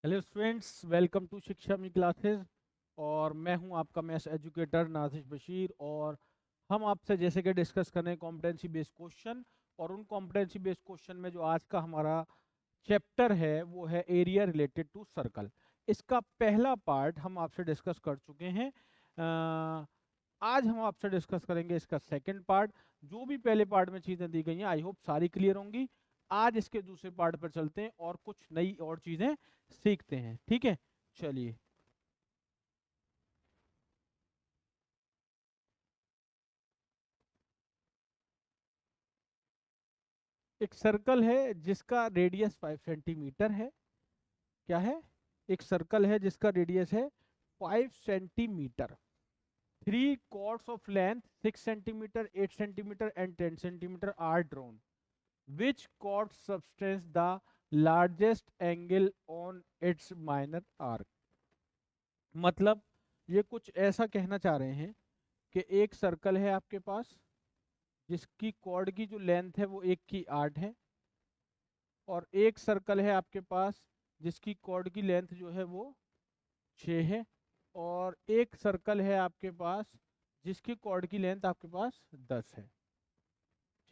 Hello students, welcome to शिक्षा मी classes. और मैं हूं आपका मैथ्स एजुकेटर नाजिश बशीर। और हम आपसे जैसे कि डिस्कस कर रहे हैं कॉम्पिटेंसी बेस्ड क्वेश्चन। और उन कॉम्पिटेंसी बेस्ड क्वेश्चन में जो आज का हमारा चैप्टर है वो है एरिया रिलेटेड टू सर्कल। इसका पहला पार्ट हम आपसे डिस्कस कर चुके हैं। आज हम आपसे डिस्कस करेंगे इसका सेकंड पार्ट। जो भी पहले पार्ट में चीज़ें दी गई हैं आई होप सारी क्लियर होंगी। आज इसके दूसरे पार्ट पर चलते हैं और कुछ नई और चीज़ें सीखते हैं। ठीक है, चलिए। एक सर्कल है जिसका रेडियस 5 सेंटीमीटर है। क्या है? एक सर्कल है जिसका रेडियस है 5 centimetre. Three chords of length 6 centimetre, 8 centimetre and 10 centimetre are drawn. Which chord subtends the largest angle on its minor arc? मतलब ये कुछ ऐसा कहना चाह रहे हैं कि एक सर्कल है आपके पास जिसकी कॉर्ड की जो लेंथ है वो 1 की 8 है। और एक सर्कल है आपके पास जिसकी कॉर्ड की लेंथ जो है वो 6 है। और एक सर्कल है आपके पास जिसकी कॉर्ड की लेंथ आपके पास 10 है।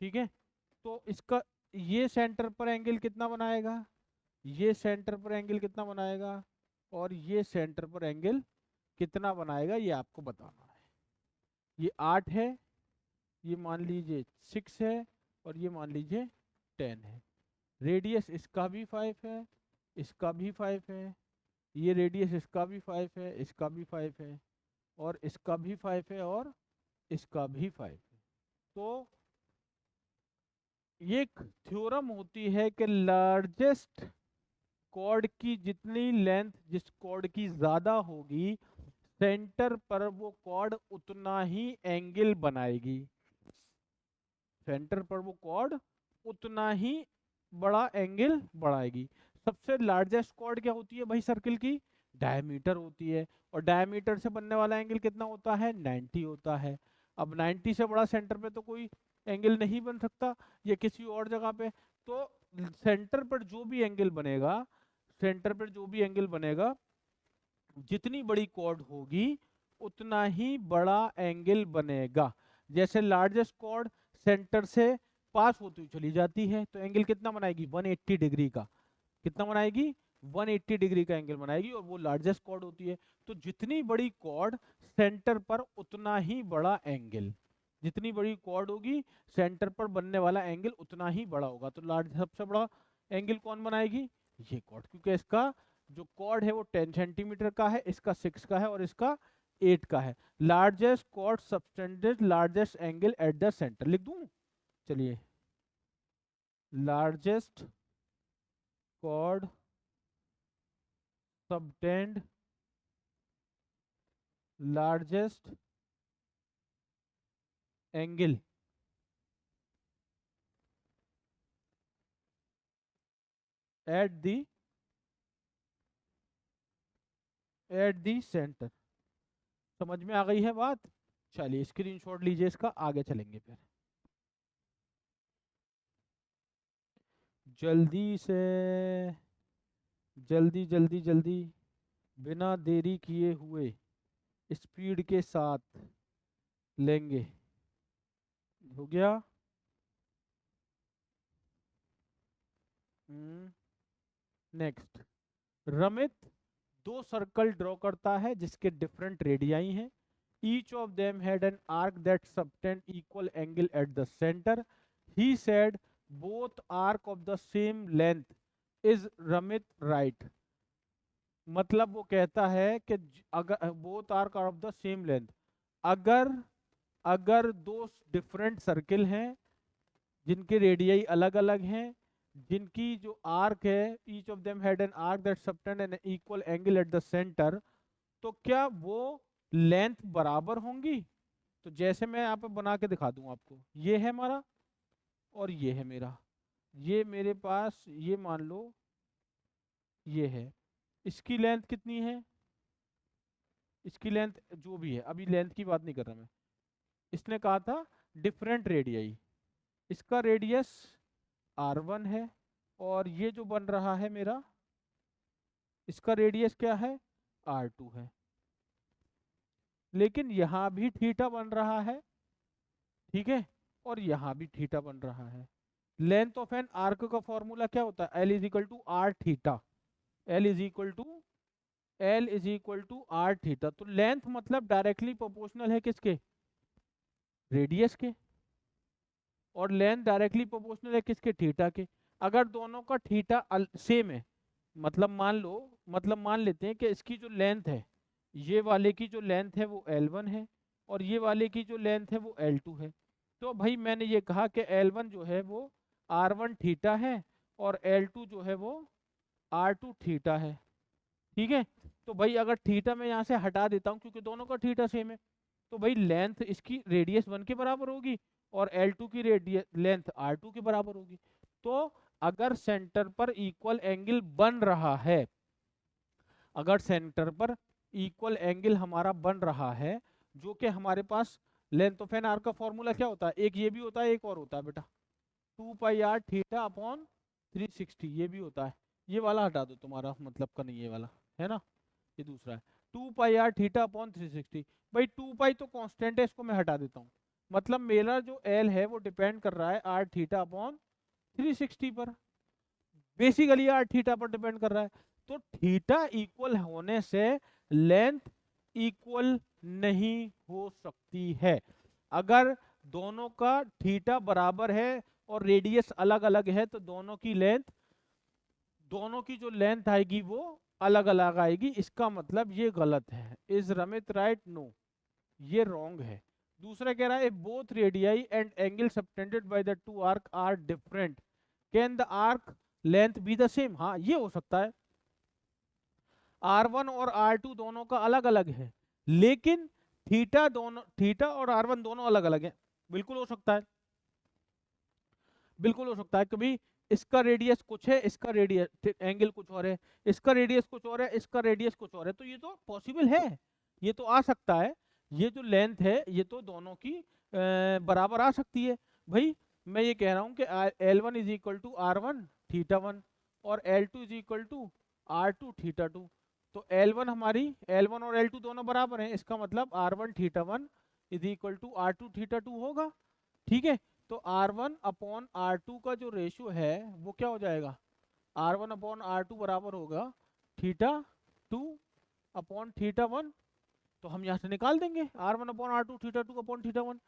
ठीक है, तो इसका ये सेंटर पर एंगल कितना बनाएगा, ये सेंटर पर एंगल कितना बनाएगा, और ये सेंटर पर एंगल कितना बनाएगा, ये आपको बताना है। ये 8 है, ये मान लीजिए 6 है, और ये मान लीजिए 10 है। रेडियस इसका भी 5 है, इसका भी 5 है, ये रेडियस इसका भी 5 है, इसका भी 5 है, और इसका भी 5 है, और इसका भी 5 है। तो ये एक थ्योरम होती है कि लार्जेस्ट कॉर्ड की जितनी लेंथ जिस कॉर्ड की ज्यादा होगी, सेंटर पर वो कॉर्ड उतना ही एंगल बनाएगी। सेंटर पर वो कॉर्ड उतना ही बड़ा एंगल बढ़ाएगी। सबसे लार्जेस्ट कॉर्ड क्या होती है भाई सर्किल की? डायमीटर होती है। और डायमीटर से बनने वाला एंगल कितना होता है? 90 होता है। अब 90 से बड़ा सेंटर पे तो कोई एंगल नहीं बन सकता, या किसी और जगह पे। तो सेंटर पर जो भी एंगल बनेगा, सेंटर पर जो भी एंगल बनेगा, जितनी बड़ी कॉर्ड होगी उतना ही बड़ा एंगल बनेगा। जैसे लार्जेस्ट कॉर्ड सेंटर से पास होती हुई चली जाती है तो एंगल कितना बनाएगी? 180 डिग्री का। कितना बनाएगी? 180 डिग्री का एंगल बनाएगी, और वो लार्जेस्ट कॉर्ड होती है। तो जितनी बड़ी कॉर्ड सेंटर पर उतना ही बड़ा एंगल। जितनी बड़ी कॉर्ड होगी सेंटर पर बनने वाला एंगल उतना ही बड़ा होगा। तो लार्ज सबसे बड़ा एंगल कौन बनाएगी? ये कॉर्ड, क्योंकि इसका जो कॉर्ड है वो 10 सेंटीमीटर का है, इसका 6 का है, और इसका 8 का है। Largest chord subtended largest angle at the centre लिख दूं। चलिए, largest chord subtend largest angle at the centre. समझ में आ गई है बात? चलिए स्क्रीनशॉट लीजिए इसका, आगे चलेंगे फिर जल्दी से। जल्दी जल्दी जल्दी, बिना देरी किए हुए स्पीड के साथ लेंगे। हो गया? नेक्स्ट। रमित दो सर्कल ड्रॉ करता है जिसके डिफरेंट रेडियाई हैं। Each of them had an arc that subtend equal angle at the centre. He said both arc of the same length. Is Ramit right? मतलब वो कहता है कि अगर both arc of the same length, अगर अगर दो डिफरेंट सर्किल हैं जिनके रेडियाई अलग अलग हैं, जिनकी जो आर्क है, each of them had an arc that subtend an equal angle at the centre, तो क्या वो लेंथ बराबर होंगी? तो जैसे मैं यहाँ पे बना के दिखा दूं आपको, ये है हमारा और ये है मेरा। ये मेरे पास, ये मान लो ये है। इसकी लेंथ कितनी है? इसकी लेंथ जो भी है, अभी लेंथ की बात नहीं कर रहा मैं। इसने कहा था डिफरेंट रेडियाई। इसका रेडियस R1 है, और ये जो बन रहा है मेरा, इसका रेडियस क्या है, R2 है। लेकिन यहां भी थीटा बन रहा है, ठीक है, और यहां भी थीटा बन रहा है। लेंथ ऑफ एन आर्क का फॉर्मूला क्या होता है, L is equal to r theta. L is equal to r theta. तो लेंथ मतलब डायरेक्टली प्रोपोर्शनल है किसके, रेडियस के, और लेंथ डायरेक्टली प्रोपोर्शनल है किसके, थीटा के। अगर दोनों का थीटा सेम है, मतलब मान लेते हैं कि इसकी जो लेंथ है, ये वाले की जो लेंथ है वो L1 है, और ये वाले की जो लेंथ है वो L2 है। तो भाई मैंने ये कहा कि L1 जो है वो R1 थीटा है, और L2 जो है वो R2 थीटा है, ठीक है। तो भाई अगर थीटा मैं यहाँ से हटा देता हूँ क्योंकि दोनों का थीटा सेम है, तो भाई लेंथ इसकी रेडियस 1 के बराबर होगी, और L2 की रेडियस लेंथ R2 के बराबर होगी। तो अगर सेंटर पर इक्वल एंगल बन रहा है, अगर सेंटर पर इक्वल एंगल हमारा बन रहा है, जो कि हमारे पास लेंथ ऑफ एन आर्क का फॉर्मूला क्या होता है, एक ये भी होता है, एक और होता है बेटा, 2 पाई r थीटा अपॉन 360, ये भी होता है। ये वाला हटा दो, तुम्हारा मतलब का नहीं ये वाला, है ना, ये दूसरा है 2 पाई r थीटा अपॉन 360। भाई 2 पाई तो कांस्टेंट है, इसको मैं हटा देता हूँ, मतलब मेरा जो L है वो डिपेंड कर रहा है r थीटा अपॉन 360 पर, बेसिकली r थीटा पर डिपेंड कर रहा है। तो थीटा इक्वल होने से लेंथ इक्वल नहीं हो सकती है। अगर दोनों का थीटा बराबर है और रेडियस अलग अलग है, तो दोनों की जो लेंथ आएगी वो अलग अलग आएगी। इसका मतलब ये गलत है। इज रमित राइट, नो, ये रॉन्ग है। दूसरा कह रहा है both radii and angle subtended by the two arc are different, can the arc length be the same. हाँ ये हो सकता है, R1 और R2 दोनों का अलग अलग है, लेकिन थीटा और R1 दोनों अलग अलग है। बिल्कुल हो सकता है, बिल्कुल हो सकता है। कभी इसका रेडियस कुछ है, इसका रेडियस एंगल कुछ और है, इसका रेडियस कुछ और है, इसका रेडियस कुछ और है, तो ये तो पॉसिबल है, ये तो आ सकता है। ये जो लेंथ है ये तो दोनों की बराबर आ सकती है। भाई मैं ये कह रहा हूँ कि L1 is equal to R1 theta 1, और L2 is equal to R2 theta 2। तो L1 और L2 दोनों बराबर हैं, इसका मतलब R1 theta 1 is equal to R2 theta 2 होगा, ठीक है। तो R1 अपॉन R2 का जो रेशियो है वो क्या हो जाएगा, R1 अपॉन R2 बराबर होगा थीटा 2 अपॉन थीटा 1। तो हम यहाँ से निकाल देंगे R1 upon R2 theta 2 upon theta 1।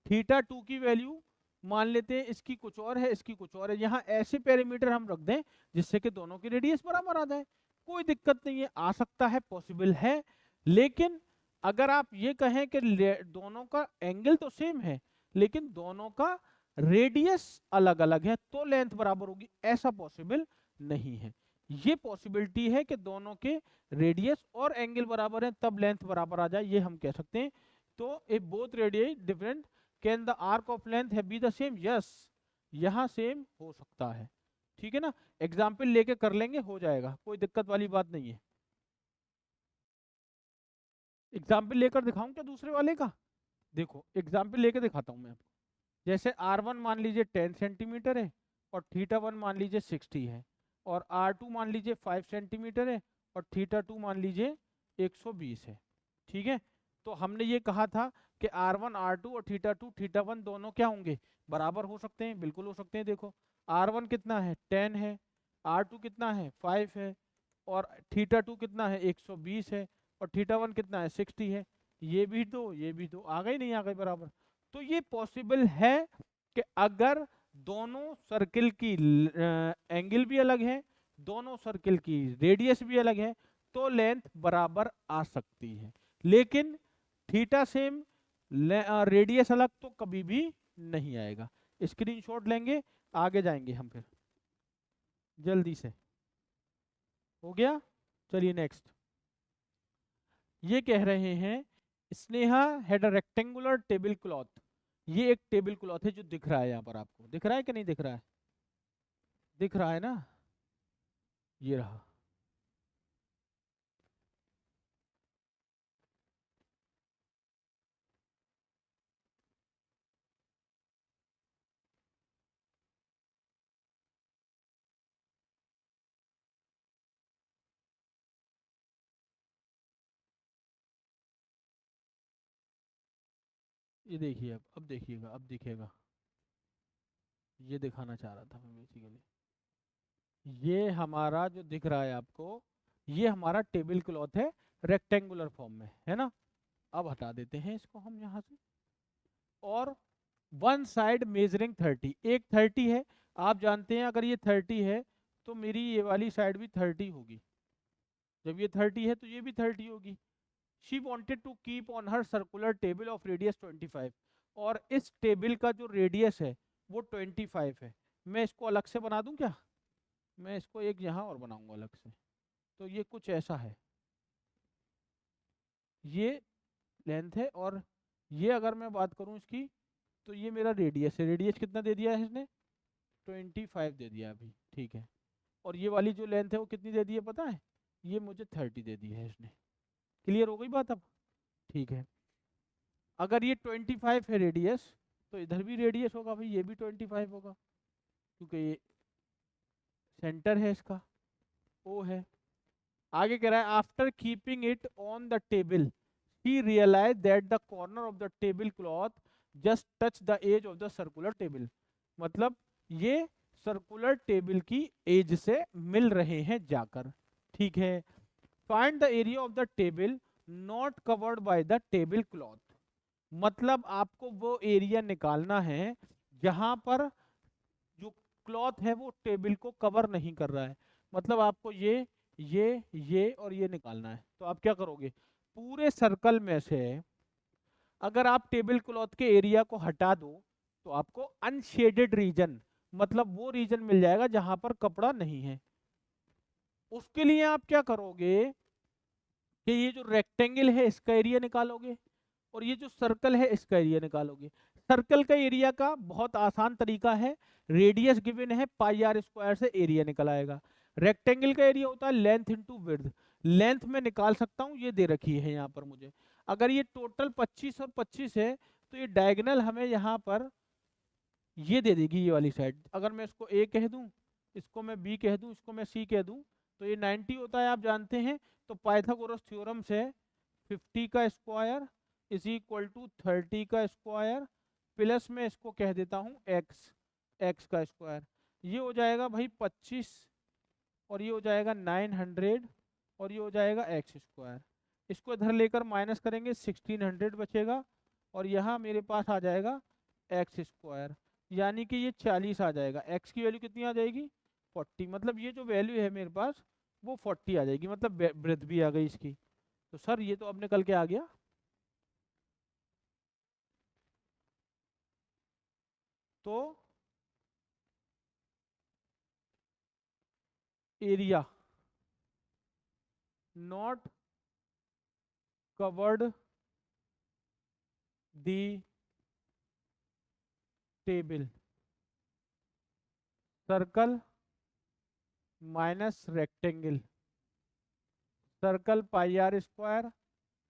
Theta 2 की वैल्यू मान लेते हैं इसकी कुछ और है, इसकी कुछ और है। यहाँ ऐसे पैरामीटर हम रख दें जिससे कि दोनों की रेडियस बराबर आ जाए, कोई दिक्कत नहीं है, आ सकता है, पॉसिबल है। लेकिन अगर आप ये कहें कि दोनों का एंगल तो सेम है लेकिन दोनों का रेडियस अलग अलग है तो लेंथ बराबर होगी, ऐसा पॉसिबल नहीं है। ये पॉसिबिलिटी है कि दोनों के रेडियस और एंगल बराबर है तब लेंथ बराबर आ जाए, ये हम कह सकते हैं। तो if both radius different can the arc of length है बी द सेम, यस, यहां सेम हो सकता है, ठीक है ना। एग्जाम्पल लेके कर लेंगे, हो जाएगा, कोई दिक्कत वाली बात नहीं है। एग्जाम्पल लेकर दिखाऊं क्या दूसरे वाले का, देखो एग्जाम्पल लेके दिखाता हूं मैं आपको। जैसे R1 मान लीजिए 10 सेंटीमीटर है और थीटा 1 मान लीजिए 60 है, और R2 मान लीजिए 5 सेंटीमीटर है और थीटा 2 मान लीजिए 120 है, ठीक है। तो हमने ये कहा था कि R1 R2 और थीटा 2 थीटा 1 दोनों क्या होंगे, बराबर हो सकते हैं, बिल्कुल हो सकते हैं। देखो R1 कितना है 10 है, R2 कितना है 5 है, और थीटा 2 कितना है 120 है, और थीटा 1 कितना है 60 है। ये भी दो ये भी दो, आ गए नहीं आ गए बराबर। तो ये पॉसिबल है कि अगर दोनों सर्किल की एंगल भी अलग है, दोनों सर्किल की रेडियस भी अलग है, तो लेंथ बराबर आ सकती है। लेकिन थीटा सेम रेडियस अलग तो कभी भी नहीं आएगा। स्क्रीनशॉट लेंगे, आगे जाएंगे हम फिर जल्दी से। हो गया, चलिए नेक्स्ट। ये कह रहे हैं Sneha had a rectangular table cloth. ये एक टेबल क्लॉथ है जो दिख रहा है यहाँ पर, आपको दिख रहा है कि नहीं दिख रहा है, दिख रहा है ना, ये रहा। ये देखिए, अब देखिएगा, अब दिखेगा। ये दिखाना चाह रहा था मैं बेसिकली। ये हमारा जो दिख रहा है आपको, ये हमारा टेबल क्लॉथ है, रेक्टेंगुलर फॉर्म में, है ना। अब हटा देते हैं इसको हम यहाँ से। और वन साइड मेजरिंग 30, एक 30 है। आप जानते हैं अगर ये 30 है तो मेरी ये वाली साइड भी 30 होगी। जब ये 30 है तो ये भी 30 होगी। She wanted to keep on her circular table of radius 25, और इस टेबल का जो रेडियस है वो 25 है। मैं इसको अलग से बना दूं क्या? मैं इसको एक यहाँ और बनाऊंगा अलग से। तो ये कुछ ऐसा है, ये लेंथ है, और ये अगर मैं बात करूं इसकी, तो ये मेरा रेडियस है। रेडियस कितना दे दिया है इसने? 25 दे दिया अभी, ठीक है। और ये वाली जो लेंथ है वो कितनी दे दी है पता है? ये मुझे 30 दे दी है इसने। क्लियर हो गई बात अब? ठीक है। अगर ये 25 है रेडियस, तो इधर भी रेडियस होगा भाई, ये भी 25 होगा, क्योंकि ये सेंटर है इसका, ओ है। आगे कह रहा है after keeping it on the table he realized that the corner of the table cloth just touch the edge of the circular table। मतलब ये सर्कुलर टेबल की एज से मिल रहे हैं जाकर, ठीक है। Find the area of the table not covered by the table cloth. मतलब आपको वो एरिया निकालना है जहां पर जो क्लॉथ है वो टेबल को कवर नहीं कर रहा है। मतलब आपको ये और ये निकालना है। तो आप क्या करोगे? पूरे सर्कल में से अगर आप टेबल क्लॉथ के एरिया को हटा दो तो आपको अनशेडेड रीजन, मतलब वो रीजन मिल जाएगा जहां पर कपड़ा नहीं है। उसके लिए आप क्या करोगे कि ये जो रेक्टेंगल है इसका एरिया निकालोगे, और ये जो सर्कल है इसका एरिया निकालोगे। सर्कल का एरिया का बहुत आसान तरीका है, रेडियस गिवन है पाई आर स्क्वायर से एरिया निकल आएगा। रेक्टेंगल का एरिया होता है लेंथ इनटू विड्थ। लेंथ में निकाल सकता हूँ, ये दे रखी है यहाँ पर मुझे। अगर ये टोटल 25 और 25 है तो ये डायगोनल हमें यहाँ पर ये दे देगी ये वाली साइड। अगर मैं इसको ए कह दूं, इसको मैं बी कह दूं, इसको मैं सी कह दूं, तो ये 90 होता है, आप जानते हैं। तो पाइथागोरस थ्योरम से 50 का स्क्वायर इज इक्वल टू 30 का स्क्वायर प्लस में इसको कह देता हूँ एक्स, एक्स का स्क्वायर। ये हो जाएगा भाई 25, और ये हो जाएगा 900, और ये हो जाएगा एक्स स्क्वायर। इसको इधर लेकर माइनस करेंगे 1600 बचेगा, और यहाँ मेरे पास आ जाएगा एक्स स्क्वायर, यानी कि ये 40 आ जाएगा। एक्स की वैल्यू कितनी आ जाएगी? 40। मतलब ये जो वैल्यू है मेरे पास वो 40 आ जाएगी, मतलब ब्रेथ भी आ गई इसकी। तो सर ये तो अब निकल के आ गया। तो area not covered the table, circle minus rectangle, circle pi are square,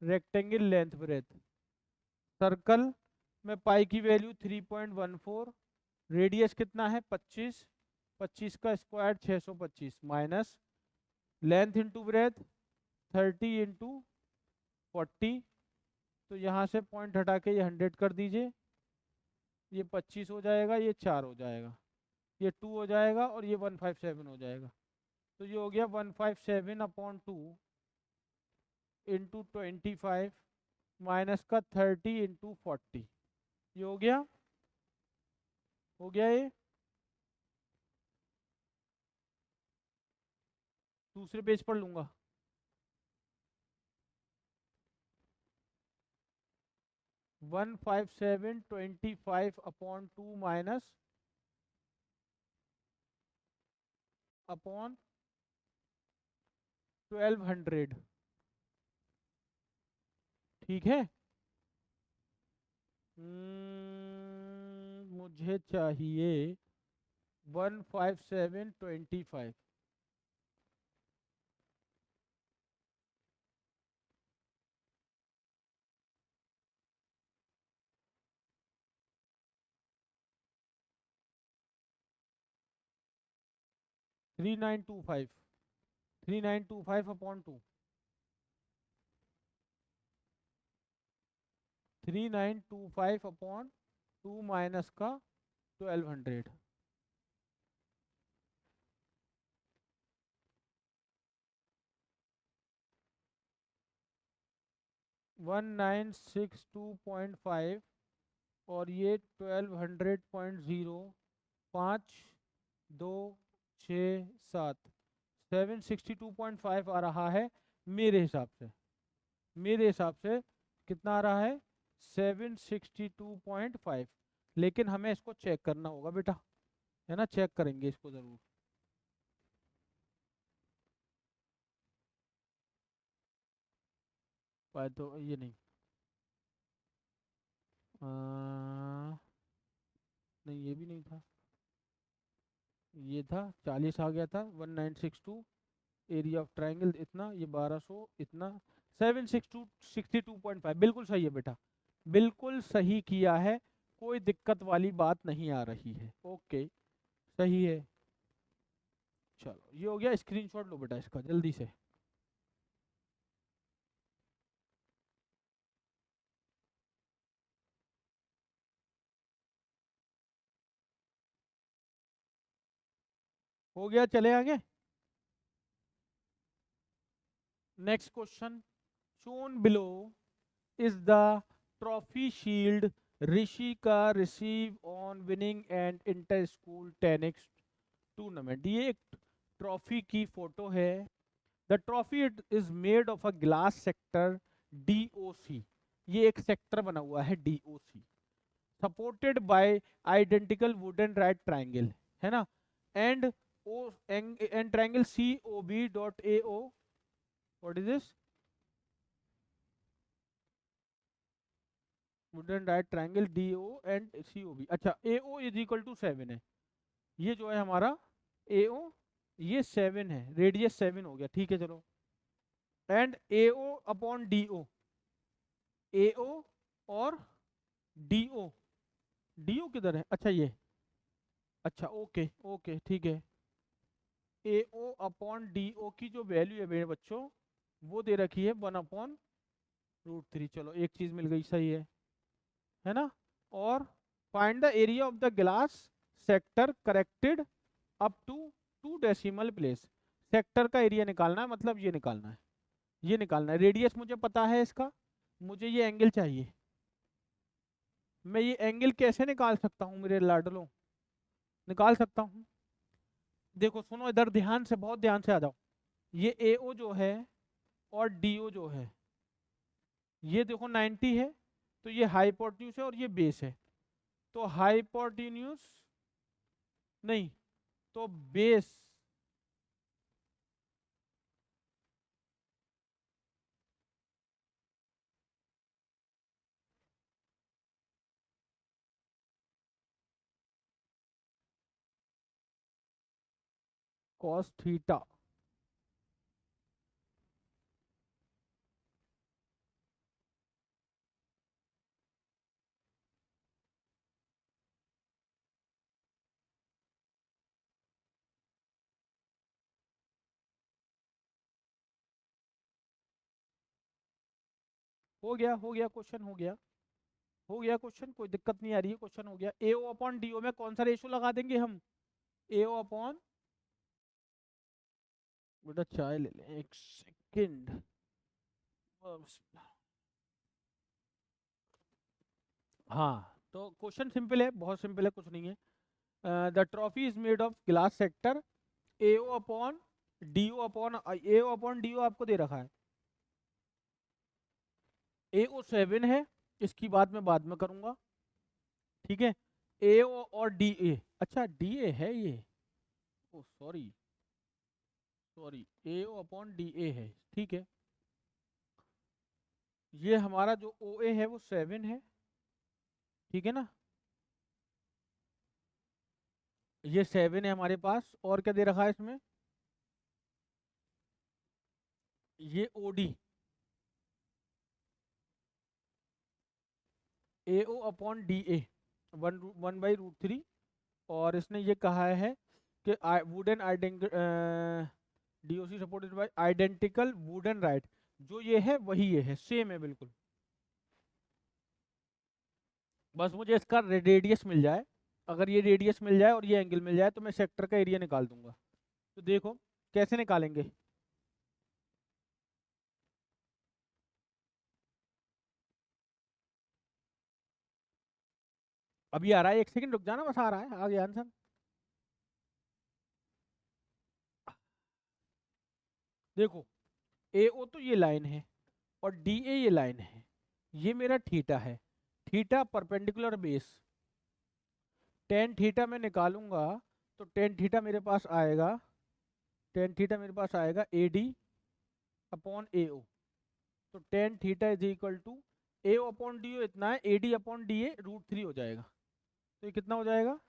rectangle length breadth. Circle में पाई की वैल्यू 3.14, रेडियस कितना है 25, 25 का square 625 minus length into breadth 30 into 40। तो यहाँ से पॉइंट हटा के ये 100 कर दीजिए, ये 25 हो जाएगा, ये 4 हो जाएगा, ये 2 हो जाएगा, और ये 157 हो जाएगा। तो ये हो गया 157/2 इंटू 25 माइनस का 30 इंटू 40। ये हो गया, हो गया ये। दूसरे पेज पर लूंगा। 157/25 माइनस अपॉन 1200, ठीक है। मुझे चाहिए 157/25। 3925, 3925/2, 3925 अपॉन 2 माइनस का 1200। 1962.5 और ये 1200.0, 5, 2, 6, 7, 762.5 आ रहा है मेरे हिसाब से। मेरे हिसाब से कितना आ रहा है? 762.5। लेकिन हमें इसको चेक करना होगा बेटा, है ना, चेक करेंगे इसको जरूर। तो ये नहीं, नहीं ये भी नहीं था, ये था 40 आ गया था 1962। एरिया ऑफ ट्राइंगल इतना, ये 1200 इतना, 762.5 बिल्कुल सही है बेटा, बिल्कुल सही किया है, कोई दिक्कत वाली बात नहीं आ रही है। ओके, सही है। चलो ये हो गया, स्क्रीनशॉट लो बेटा इसका जल्दी से। हो गया, चले आगे। Next question, shown below is the trophy shield Rishika receive on winning an inter school tennis tournament। ये एक ट्रॉफी की फोटो है। The trophy is made of a glass sector DOC। ये एक सेक्टर बना हुआ है DOC, supported by identical wooden right triangle, है ना, and O and triangle COB.AO। What is this? Wooden right triangle DO and COB। अच्छा, AO is equal to 7 है, ये जो है हमारा AO, ये 7 है, रेडियस 7 हो गया, ठीक है चलो। And AO upon DO, AO और DO, DO किधर है? अच्छा ये, अच्छा ओके ओके ठीक है। AO अपॉन DO की जो वैल्यू है मेरे बच्चों, वो दे रखी है 1/√3। चलो एक चीज मिल गई, सही है ना। और find the area of the glass sector corrected up to 2 decimal place. Sector का एरिया निकालना है, मतलब ये निकालना है, ये निकालना है। रेडियस मुझे पता है इसका, मुझे ये एंगल चाहिए। मैं ये एंगल कैसे निकाल सकता हूँ मेरे लाडलों? निकाल सकता हूँ, देखो सुनो इधर ध्यान से, बहुत ध्यान से आ जाओ। ये AO जो है और DO जो है, ये देखो 90 है, तो ये हाइपोटेन्यूज है और ये बेस है। तो हाइपोटेन्यूज नहीं, तो बेस cos थीटा। हो गया क्वेश्चन, हो गया क्वेश्चन, कोई दिक्कत नहीं आ रही है, क्वेश्चन हो गया। AO अपॉन DO में कौन सा रेशो लगा देंगे हम? AO अपॉन, बेटा चाय ले लें एक सेकेंड। हाँ, तो क्वेश्चन सिंपल है, बहुत सिंपल है, कुछ नहीं है। The trophy is made of glass sector, AO upon DO upon AO upon DO आपको दे रखा है। AO 7 है, इसकी बात मैं बाद में करूंगा, ठीक है। AO और DA, अच्छा DA है ये, oh sorry sorry, AO upon DA है, ठीक है। ये हमारा जो OA है वो 7 है, ठीक है ना, ये 7 है हमारे पास। और क्या दे रखा है इसमें? ये OD, AO अपॉन DA 1/√3। और इसने ये कहा है कि wooden DOC supported by identical wooden right, जो ये है वही ये है, सेम है बिल्कुल। बस मुझे इसका रेडियस मिल जाए, अगर ये रेडियस मिल जाए और ये एंगल मिल जाए तो मैं सेक्टर का एरिया निकाल दूंगा। तो देखो कैसे निकालेंगे। अभी आ रहा है, एक सेकंड रुक जाना, बस आ रहा है, आ गया आंसर। देखो ए ओ तो ये लाइन है और डी ए ये लाइन है, ये मेरा थीटा है, theta perpendicular base, tan theta मैं निकालूंगा तो टेन थीटा मेरे पास आएगा, टेन थीटा मेरे पास आएगा ए डी अपॉन ए ओ। तो tan theta is equal to A O upon D O इतना है, A D upon D A root three हो जाएगा। तो ये कितना हो जाएगा,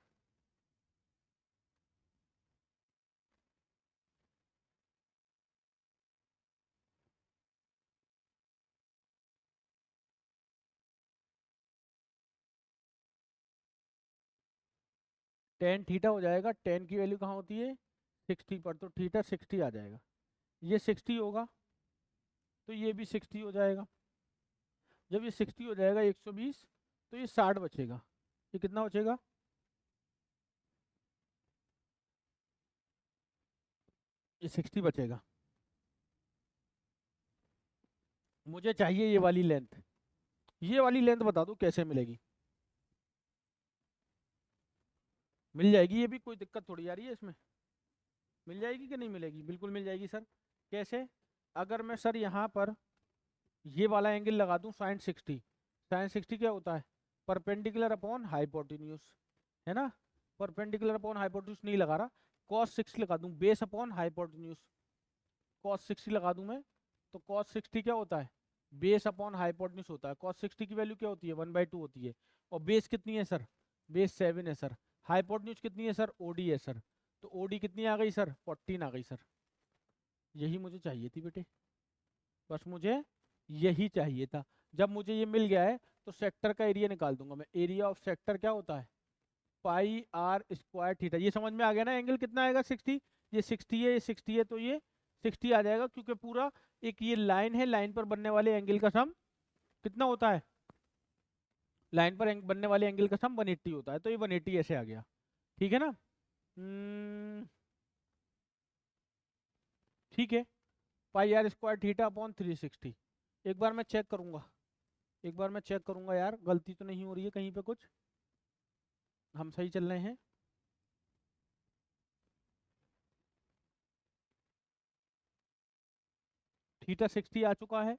टेन थीटा हो जाएगा, टेन की वैल्यू कहाँ होती है 60 पर, तो थीटा 60 आ जाएगा। ये 60 होगा तो ये भी 60 हो जाएगा। जब ये 60 हो जाएगा 120, तो ये 60 बचेगा। ये कितना बचेगा, ये 60 बचेगा। मुझे चाहिए ये वाली लेंथ, ये वाली लेंथ बता दो कैसे मिलेगी। मिल जाएगी, ये भी कोई दिक्कत थोड़ी आ रही है इसमें, मिल जाएगी कि नहीं मिलेगी, बिल्कुल मिल जाएगी सर। कैसे, अगर मैं सर यहाँ पर ये वाला एंगल लगा दूं साइन 60, साइन 60 क्या होता है परपेंडिकुलर अपॉन हाइपोटेन्यूज, है ना। परपेंडिकुलर अपॉन हाइपोटेन्यूज नहीं लगा रहा, कॉस 60 लगा दूं, बेस अपॉन हाइपोटेन्यूज, कॉस 60 लगा दूं मैं, तो कॉस 60 क्या होता है बेस अपॉन हाइपोटेन्यूज होता है। कॉस 60 की वैल्यू क्या होती है 1/2 होती है, और बेस कितनी है सर, बेस 7 है सर। हाइपोटेन्यूज कितनी है सर, ओडी है सर। तो ओडी कितनी आ गई सर, 14 आ गई सर। यही मुझे चाहिए थी बेटे, बस मुझे यही चाहिए था। जब मुझे ये मिल गया है तो सेक्टर का एरिया निकाल दूंगा मैं। एरिया ऑफ सेक्टर क्या होता है, पाई आर स्क्वायर थीटा। ये समझ में आ गया ना, एंगल कितना आएगा 60, ये 60 है, ये 60 है, तो ये 60 आ जाएगा, क्योंकि पूरा एक ये लाइन है, लाइन पर बनने वाले एंगल का सम कितना होता है, लाइन पर बनने वाले एंगल का सम 180 होता है, तो ये 180 ऐसे आ गया। ठीक है ना। ठीक है, पाई आर स्क्वायर थीटा अपॉन 360। एक बार मैं चेक करूंगा, एक बार मैं चेक करूंगा यार, गलती तो नहीं हो रही है कहीं पे कुछ, हम सही चल रहे हैं। थीटा 60 आ चुका है,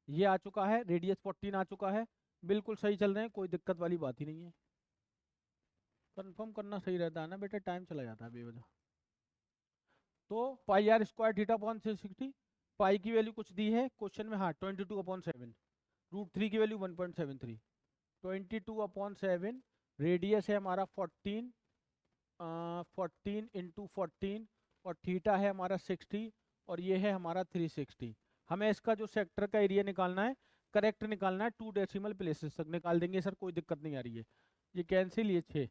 ये आ चुका है, रेडियस 14 आ चुका है, बिल्कुल सही चल रहे हैं, कोई दिक्कत वाली बात ही नहीं है। कंफर्म करना सही रहता है ना बेटा, टाइम चला जाता है बेवजह। तो pi are square theta upon 360, पाई की वैल्यू कुछ दी है क्वेश्चन में, हाँ 22/7, रूट थ्री की वैल्यू 1.73, 22/7, रेडियस है हमारा 14, 14 × 14, और थीटा है हमारा 60, और ये है हमारा 360। हमें इसका जो सेक्टर का एरिया निकालना है, करेक्ट निकालना है, 2 डेसिमल प्लेसेस तक निकाल देंगे सर, कोई दिक्कत नहीं आ रही है। ये कैंसिल, ये 6,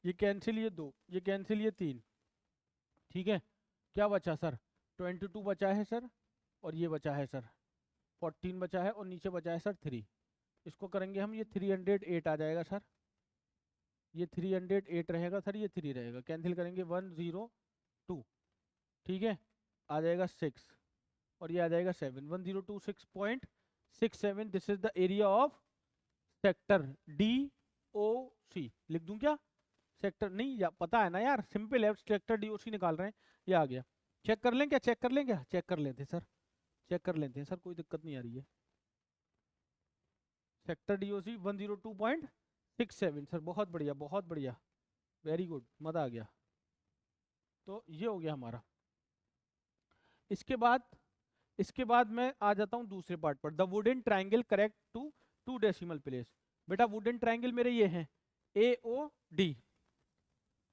ये कैंसिल, ये 2, ये कैंसिल, ये 3। ठीक है, क्या बचा सर, 22 बचा है सर, और ये बचा है सर 14 बचा है, और नीचे बचा है सर 3। इसको करेंगे हम, ये 308 आ जाएगा सर, ये 308 रहेगा सर, ये 3 रहेगा, कैंसिल करेंगे 102। ठीक है, आ जाएगा 6, और ये आ जाएगा 7, 1026.67। This is the area of sector D O C. लिख दूं क्या, सेक्टर नहीं या पता है ना यार, सिंपल है, सेक्टर डी ओ सी निकाल रहे हैं, ये आ गया। चेक कर लें क्या, चेक कर लें क्या, चेक कर लेते हैं सर, चेक कर लेते हैं सर, कोई दिक्कत नहीं आ रही है। सेक्टर डी ओ सी 102.67 सर, बहुत बढ़िया, बहुत बढ़िया, वेरी गुड, मजा आ गया। तो ये हो गया हमारा। इसके बाद, इसके बाद मैं आ जाता हूँ दूसरे पार्ट पर, the wooden triangle correct to 2 decimal place. बेटा वुडन ट्राइंगल मेरे ये हैं A O D,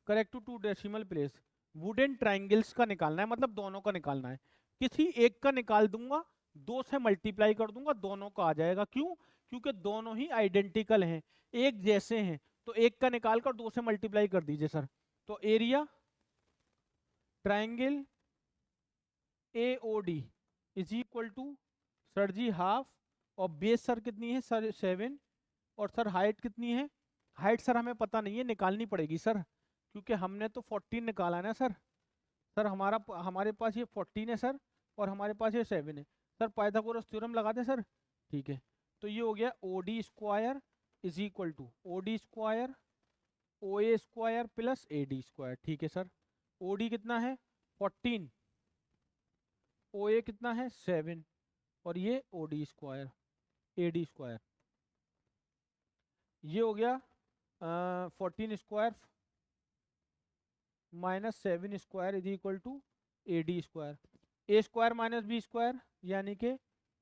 correct to 2 decimal place. Wooden triangles का निकालना है, मतलब दोनों का निकालना है। किसी एक का निकाल दूंगा, 2 से मल्टीप्लाई कर दूंगा, दोनों का आ जाएगा। क्यों, क्योंकि दोनों ही आइडेंटिकल हैं, एक जैसे हैं, तो एक का निकाल कर 2 से मल्टीप्लाई कर दीजिए सर। तो area triangle A O D is equal to, sir ji half, और बेस सर कितनी है सर 7, और सर हाइट कितनी है हाइट सर हमें पता नहीं है, निकालनी पड़ेगी सर, क्योंकि हमने तो 14 निकाला है ना सर। सर हमारे पास ये 14 है सर, और हमारे पास ये 7 है सर। पाइथागोरस थ्योरम लगा दें सर। ठीक है, तो ये हो गया O D square is equal to O D square O A square plus A D square. ठीक है सर, ओ डी कितना है 14, ओ ए कितना है 7, और ये O D square A D square. ये हो गया 14 square minus 7 square is equal to A D square. A square minus B square यानी कि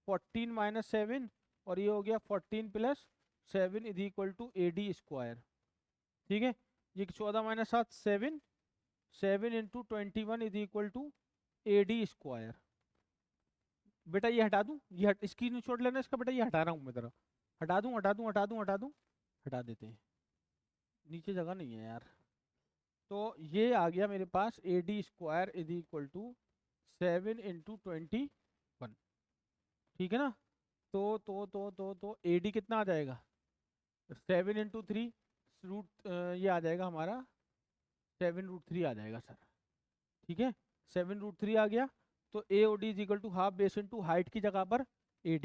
14 माइनस 7, और ये हो गया 14 plus 7 is equal to A D square. ठीक है, ये 14 minus 7 7, 7 into 21 is equal to A D square. बेटा ये हटा दूं, स्क्रीनशॉट लेना इसका बेटा, ये हटा रहा हूँ मैं तेरा। हटा दूं हटा दूं हटा दूं हटा दूं, हटा देते हैं, नीचे जगह नहीं है यार। तो ये आ गया मेरे पास A D square is equal to 7 into 21। ठीक है ना, तो ए डी कितना आ जाएगा 7 इंटू 3 रूट, ये आ जाएगा हमारा 7√3 आ जाएगा सर। ठीक है, 7√3 आ गया। तो A O D is equal to half base into height की जगह पर ए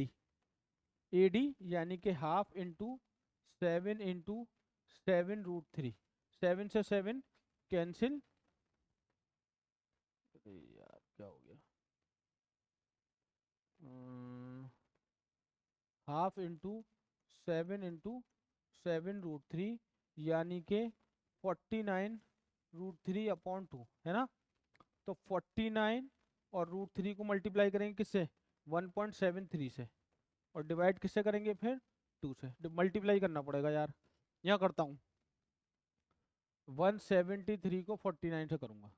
डी यानी कि हाफ इंटू 7 इंटू 7√3। 7 से 7 कैंसिल, यार क्या हो गया, हाफ इंटू 7 यानी कि 49√3/2 है ना। तो 49 और √3 को मल्टीप्लाई करेंगे किससे 1.73 से, और डिवाइड किससे करेंगे फिर 2 से। मल्टीप्लाई करना पड़ेगा यार, यहाँ करता हूँ, 173 को 49 से करूँगा।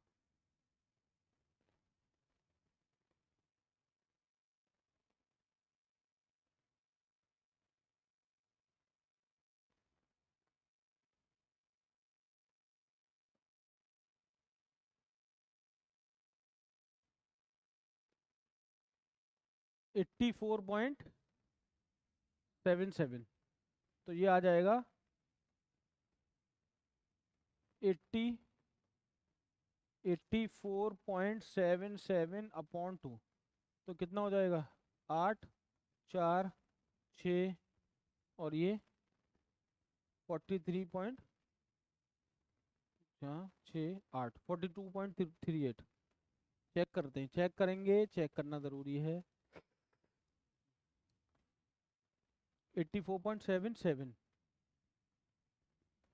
एट्टी 4.77, तो ये आ जाएगा 84.77/2। तो कितना हो जाएगा 8 4 6, और ये 43 6 8 42.38। चेक करते हैं, चेक करेंगे, चेक करना ज़रूरी है। 84.77,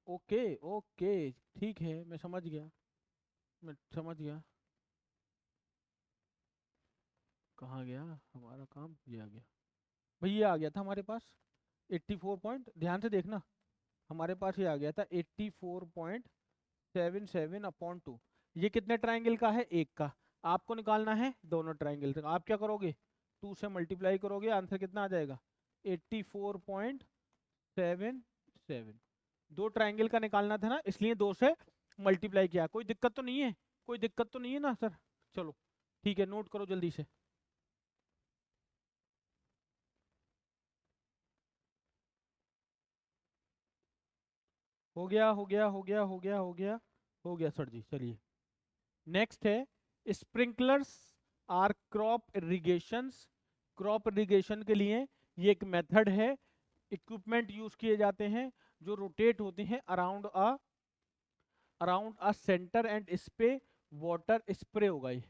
ओके ओके, ठीक है, मैं समझ गया, मैं समझ गया। कहाँ गया हमारा काम, ये आ गया भाई, ये आ गया था हमारे पास 84 पॉइंट, ध्यान से देखना, हमारे पास ये आ गया था 84.77/2। ये कितने ट्राइंगल का है, एक का। आपको निकालना है दोनों ट्राइंगल का। आप क्या करोगे 2 से मल्टीप्लाई करोगे, आंसर कितना आ जाएगा 84.77। दो ट्राइंगल का निकालना था ना, इसलिए 2 से मल्टीप्लाई किया। कोई दिक्कत तो नहीं है, कोई दिक्कत तो नहीं है ना सर। चलो ठीक है, नोट करो जल्दी से। हो गया हो गया हो गया हो गया हो गया हो गया सर जी। चलिए नेक्स्ट है sprinklers are crop irrigations. Crop irrigation के लिए ये एक मेथड है, इक्विपमेंट यूज किए जाते हैं जो रोटेट होते हैं अराउंड अ सेंटर एंड इस पे वाटर स्प्रे होगा। ये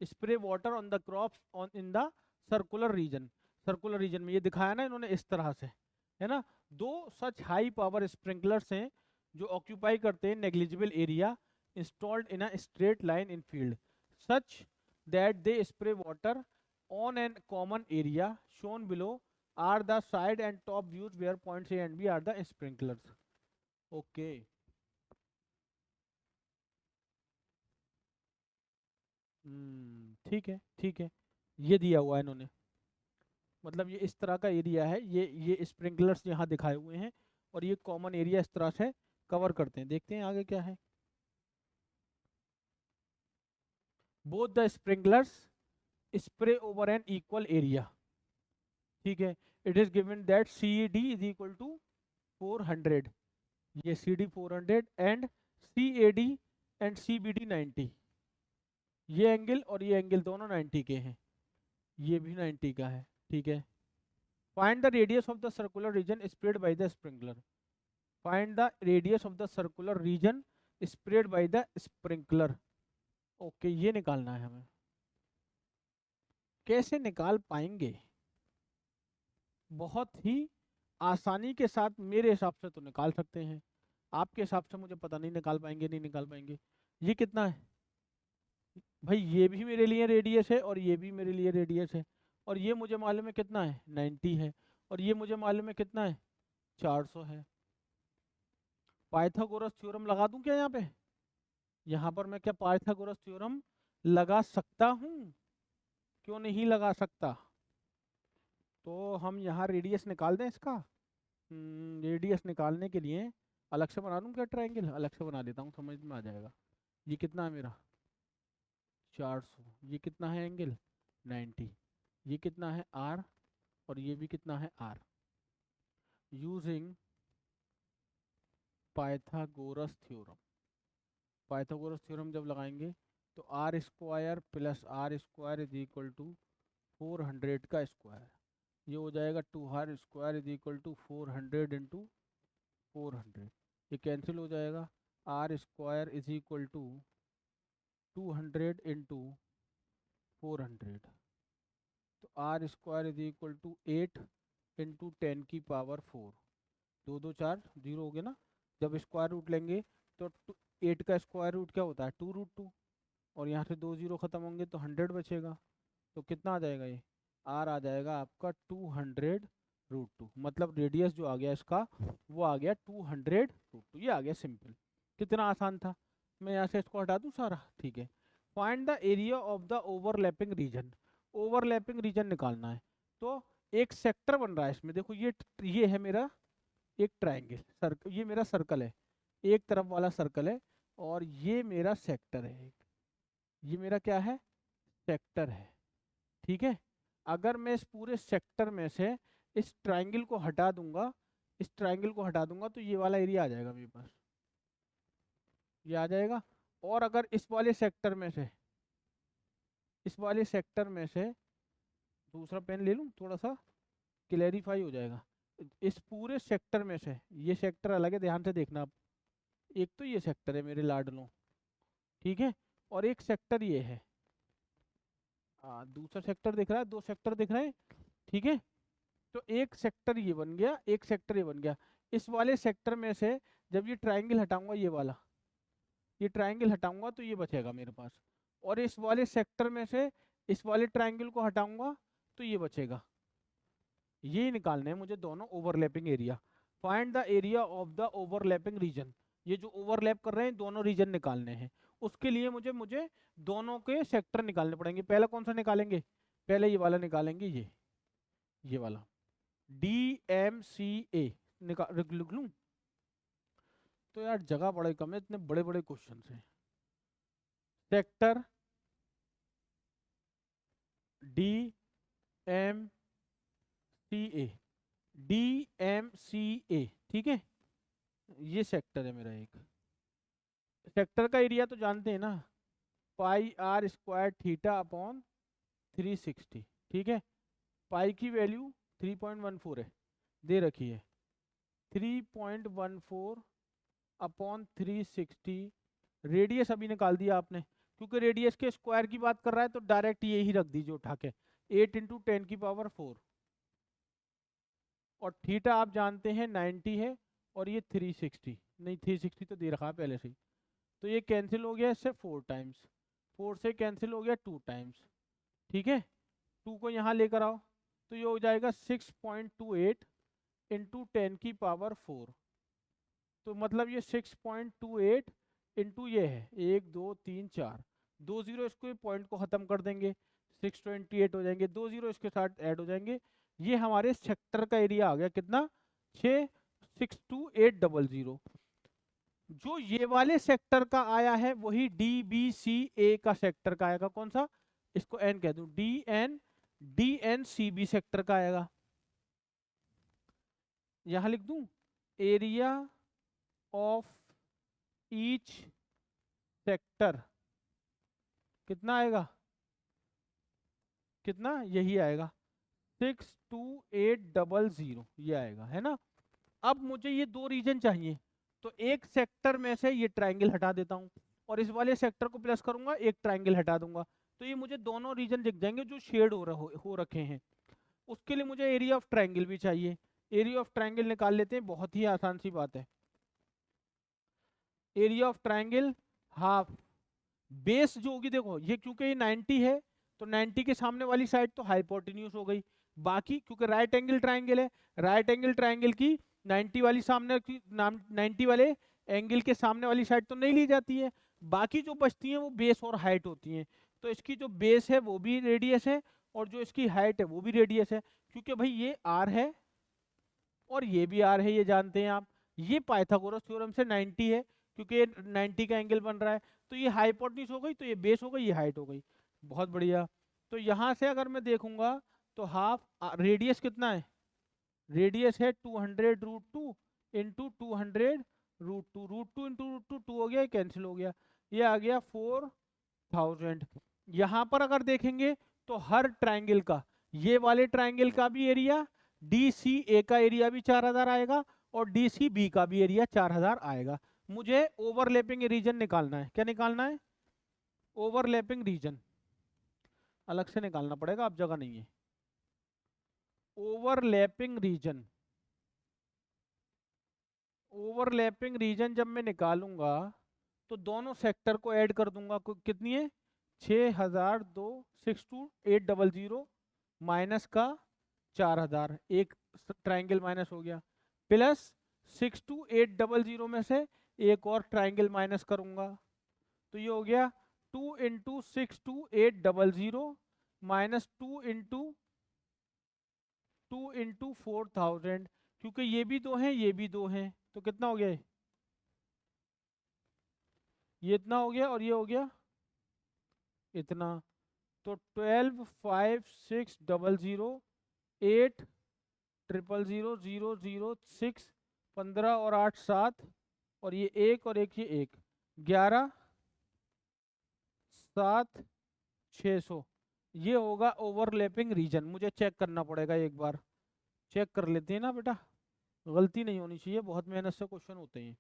spray water on the crops on in the circular region. Circular region में ये दिखाया ना इन्होंने इस तरह से, है ना। दो सच हाई पावर स्प्रिंकलर्स हैं जो ऑक्यूपाई करते हैं negligible area installed in a straight line in field such that they spray water on an common area shown below are the side and top views where points A and B are the sprinklers. Okay, ठीक है ठीक है, ये दिया हुआ है इन्होंने, मतलब ये इस तरह का एरिया है, ये स्प्रिंकलर्स यहाँ दिखाए हुए हैं, और ये कॉमन एरिया इस तरह से कवर करते हैं। देखते हैं आगे क्या है। Both the sprinklers spray over an equal area. ठीक है, it is given that C D is equal to 400। ये CD 400 and CAD and CBD 90। ये एंगल और ये एंगल दोनों 90 के हैं, ये भी 90 का है, ठीक है। Find the radius of the circular region spread by the sprinkler. Find the radius of the circular region spread by the sprinkler. Okay, ये निकालना है हमें। कैसे निकाल पाएंगे? बहुत ही आसानी के साथ मेरे हिसाब से तो निकाल सकते हैं, आपके हिसाब से मुझे पता नहीं निकाल पाएंगे नहीं निकाल पाएंगे। ये कितना है भाई? ये भी मेरे लिए रेडियस है और ये भी मेरे लिए रेडियस है, और ये मुझे मालूम है कितना है, 90 है, और ये मुझे मालूम है कितना है, 400 है। पाइथागोरस थ्योरम लगा दूं क्या यहाँ पे? यहाँ पर मैं क्या पाइथागोरस थ्योरम लगा सकता हूँ? क्यों नहीं लगा सकता? तो हम यहाँ रेडियस निकाल दें इसका। रेडियस निकालने के लिए अलग से बना दूं क्या ट्रायंगल? अलग से बना देता हूँ, समझ में आ जाएगा। ये कितना है मेरा, 400। ये कितना है एंगल, 90। ये कितना है, R, और ये भी कितना है, R। Using Pythagoras theorem. Pythagoras theorem जब लगाएंगे तो R square plus R square is equal to 400 का स्क्वायर, ये हो जाएगा 2R square is equal to 400 into 400। ये कैंसिल हो जाएगा। R square is equal to 200 into 400, तो R square is equal to 8 into 10 की पावर 4। 2 2 4 0 हो गया ना। जब स्क्वायर रूट लेंगे तो 8 का स्क्वायर रूट क्या होता है, 2√2, और यहाँ से 2 0 खत्म होंगे तो 100 बचेगा। तो कितना आ जाएगा ये, R आ जाएगा आपका 200√2। मतलब रेडियस जो आ गया इसका वो आ गया 200√2। ये आ गया सिंपल। कितना आसान था। मैं यहाँ से इसको हटा दूँ सारा, ठीक है। Find the area of the overlapping region. Overlapping region निकालना है। तो एक सेक्टर बन रहा है इसमें, देखो ये है मेरा एक ट्रायंगल सर्कल, ये मेरा सर्कल है, एक तरफ वाला सर्कल है, और ये मेरा सेक्टर है एक। ये मेरा क्या है, सेक्टर है, ठीक है। अगर मैं इस पूरे सेक्टर में से इस ट्रायंगल को हटा दूंगा, इस ट्रायंगल को हटा दूंगा, तो ये वाला एरिया आ जाएगा मेरे पास, ये आ जाएगा। और अगर इस वाले सेक्टर में से, इस वाले सेक्टर में से दूसरा पेन ले लूं, थोड़ा सा क्लैरिफाई हो जाएगा। इस पूरे सेक्टर में से, ये सेक्टर अलग है, ध्यान से देखना आप। एक तो ये सेक्टर है मेरे लाडलों, ठीक है, और एक सेक्टर ये है। दूसरा सेक्टर दिख रहा है, दो सेक्टर दिख रहे हैं, ठीक है। तो एक सेक्टर ये बन गया, एक सेक्टर ये बन गया। इस वाले सेक्टर में से जब ये ट्रायंगल हटाऊंगा, ये वाला, ये ट्रायंगल हटाऊंगा तो ये बचेगा मेरे पास। और इस वाले सेक्टर में से इस वाले ट्रायंगल को हटाऊंगा तो ये बचेगा। ये निकालने हैं मुझे दोनों overlapping area. Find the area of the overlapping region. ये जो ओवरलैप कर रहे हैं दोनों रीजन निकालने हैं। उसके लिए मुझे मुझे दोनों के सेक्टर निकालने पड़ेंगे। पहला कौन सा निकालेंगे, पहले ये वाला निकालेंगे, ये वाला DMCA निकाल लिख लूं। तो यार जगह बड़े कम है, इतने बड़े बड़े क्वेश्चन हैं। सेक्टर DMCA, DMCA, ठीक है। ये सेक्टर है मेरा एक। सेक्टर का एरिया तो जानते हैं ना, πr स्क्वायर थीटा अपॉन 360, ठीक है। पाई की वैल्यू 3.14 है, दे रखी है। 3.14 अपॉन 360। रेडियस अभी निकाल दिया आपने, क्योंकि रेडियस के स्क्वायर की बात कर रहा है तो डायरेक्ट यही रख दीजिए उठा के, 8 इंटू 10 की पावर 4। और थीटा आप जानते हैं 90 है, और ये 360, नहीं 360 तो दे रखा है पहले से ही। तो ये कैंसिल हो गया इससे 4 टाइम्स, 4 से कैंसिल हो गया 2 टाइम्स, ठीक है। 2 को यहाँ लेकर आओ तो ये हो जाएगा 6.28 इंटू 10 की पावर 4। तो मतलब ये 6.28 इंटू ये है 1 2 3 4, 2 0 इसको पॉइंट को ख़त्म कर देंगे, 628 हो जाएंगे, 2 0 इसके साथ ऐड हो जाएंगे। ये हमारे सेक्टर का एरिया आ गया कितना, 662,800। जो ये वाले सेक्टर का आया है वही DBCA का सेक्टर का आएगा। कौन सा, इसको N कह दूं, DNCB सेक्टर का आएगा। यहां लिख दूं एरिया ऑफ ईच सेक्टर कितना आएगा, कितना, यही आएगा 62800 ये आएगा, है ना। अब मुझे ये दो रीजन चाहिए, तो एक सेक्टर में से ये ट्रायंगल हटा देता हूँ और इस वाले सेक्टर को प्लस करूंगा, एक ट्रायंगल हटा दूंगा, तो ये मुझे दोनों रीजन दिख जाएंगे जो शेड हो रखे हैं। उसके लिए मुझे एरिया ऑफ ट्रायंगल भी चाहिए। एरिया ऑफ ट्रायंगल निकाल लेते हैं, बहुत ही आसान सी बात है। Area of triangle half base जो होगी, देखो ये क्योंकि ये 90 है तो 90 के सामने वाली साइड तो हाइपोटेन्यूज हो गई, बाकी क्योंकि राइट एंगल ट्रायंगल है, राइट एंगल ट्रायंगल की 90 वाली सामने की 90 वाले एंगल के सामने वाली साइड तो नहीं ली जाती है, बाकी जो बचती है वो बेस और हाइट होती है। तो इसकी जो बेस है वो भी रेडियस है और जो इसकी हाइट है वो भी रेडियस है, क्योंकि भाई ये आर है और ये भी आर है, ये जानते हैं आप। ये पाइथागोरस थ्योरम से 90 है क्योंकि ये 90 का एंगल बन रहा है, तो ये हाइपोटेन्यूज हो गई, तो ये बेस हो गई, ये हाइट हो गई। बहुत बढ़िया। तो यहाँ से अगर मैं देखूंगा तो हाफ रेडियस कितना है, रेडियस है 200√2 इंटू 200√2, √2 इंटू √2 2 हो गया, कैंसिल हो गया, ये आ गया 4000। यहाँ पर अगर देखेंगे तो हर ट्राइंगल का, ये वाले ट्राइंगल का भी एरिया, डी सी ए का एरिया भी 4000 आएगा और डी सी बी का भी एरिया 4000 आएगा। मुझे ओवरलैपिंग रीजन निकालना है, क्या निकालना है, ओवरलैपिंग रीजन, अलग से निकालना पड़ेगा, अब जगह नहीं है। ओवरलैपिंग रीजन, ओवरलैपिंग रीजन जब मैं निकालूंगा तो दोनों सेक्टर को ऐड कर दूंगा, कितनी है 6002, 62800 माइनस का 4000, एक ट्राइंगल माइनस हो गया, प्लस 62800 में से एक और ट्राइंगल माइनस करूंगा, तो ये हो गया 2 इंटू 62800 माइनस 2 इंटू 4000, क्योंकि ये भी दो हैं ये भी दो हैं, तो कितना हो गया ये इतना हो गया और ये हो गया इतना, तो 125600 8000006, 15 और 8 7, और ये एक और एक, ये एक 11 7 600, ये होगा ओवरलैपिंग रीजन। मुझे चेक करना पड़ेगा एक बार, चेक कर लेते हैं ना बेटा, गलती नहीं होनी चाहिए, बहुत मेहनत से क्वेश्चन होते हैं।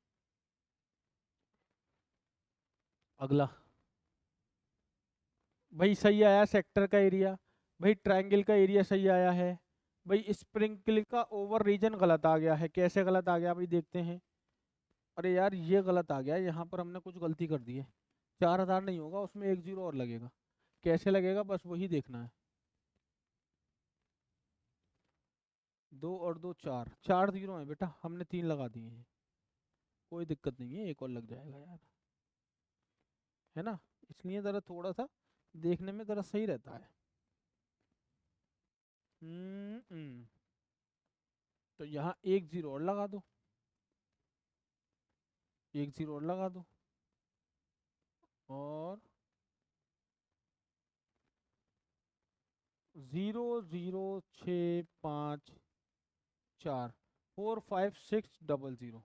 अगला भाई सही आया सेक्टर का एरिया, भाई ट्रायंगल का एरिया सही आया है, भाई स्प्रिंकल का ओवर रीजन गलत आ गया है, कैसे गलत आ गया भाई देखते हैं। अरे यार ये गलत आ गया, यहाँ पर हमने कुछ गलती कर दी है, 4000 नहीं होगा, उसमें एक जीरो और लगेगा, कैसे लगेगा बस वही देखना है। 2 और 2 4, 4 जीरो है बेटा, हमने 3 लगा दिए हैं, कोई दिक्कत नहीं है, एक और लग जाएगा यार, है ना, इसलिए ज़रा थोड़ा सा देखने में ज़रा सही रहता है। तो यहाँ एक जीरो और लगा दो, एक जीरो और लगा दो, और 00654 45600,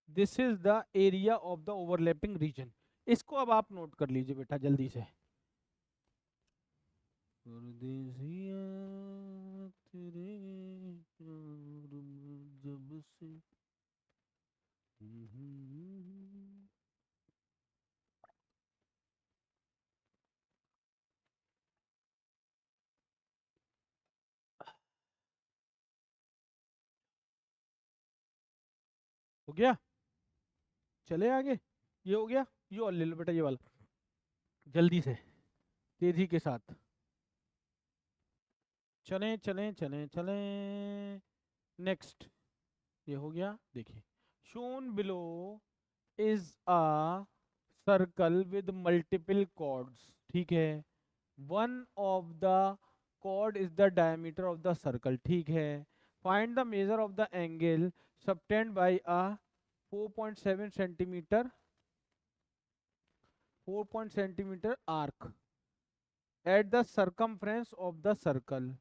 this is the area of the overlapping region. इसको अब आप नोट कर लीजिए बेटा जल्दी से। परदेसिया तेरे प्यार में जब से, हो गया, चले आगे, ये हो गया, ये और ले लो बेटा, ये वाला जल्दी से, तेजी के साथ, चलें चलें चलें चलें। नेक्स्ट, ये हो गया, देखिए shown below is a circle with multiple chords, ठीक है, one of the chord is the diameter of the circle, ठीक है, find the measure of the angle subtended by a 4.7 centimeter 4 centimeter arc at the circumference of the circle,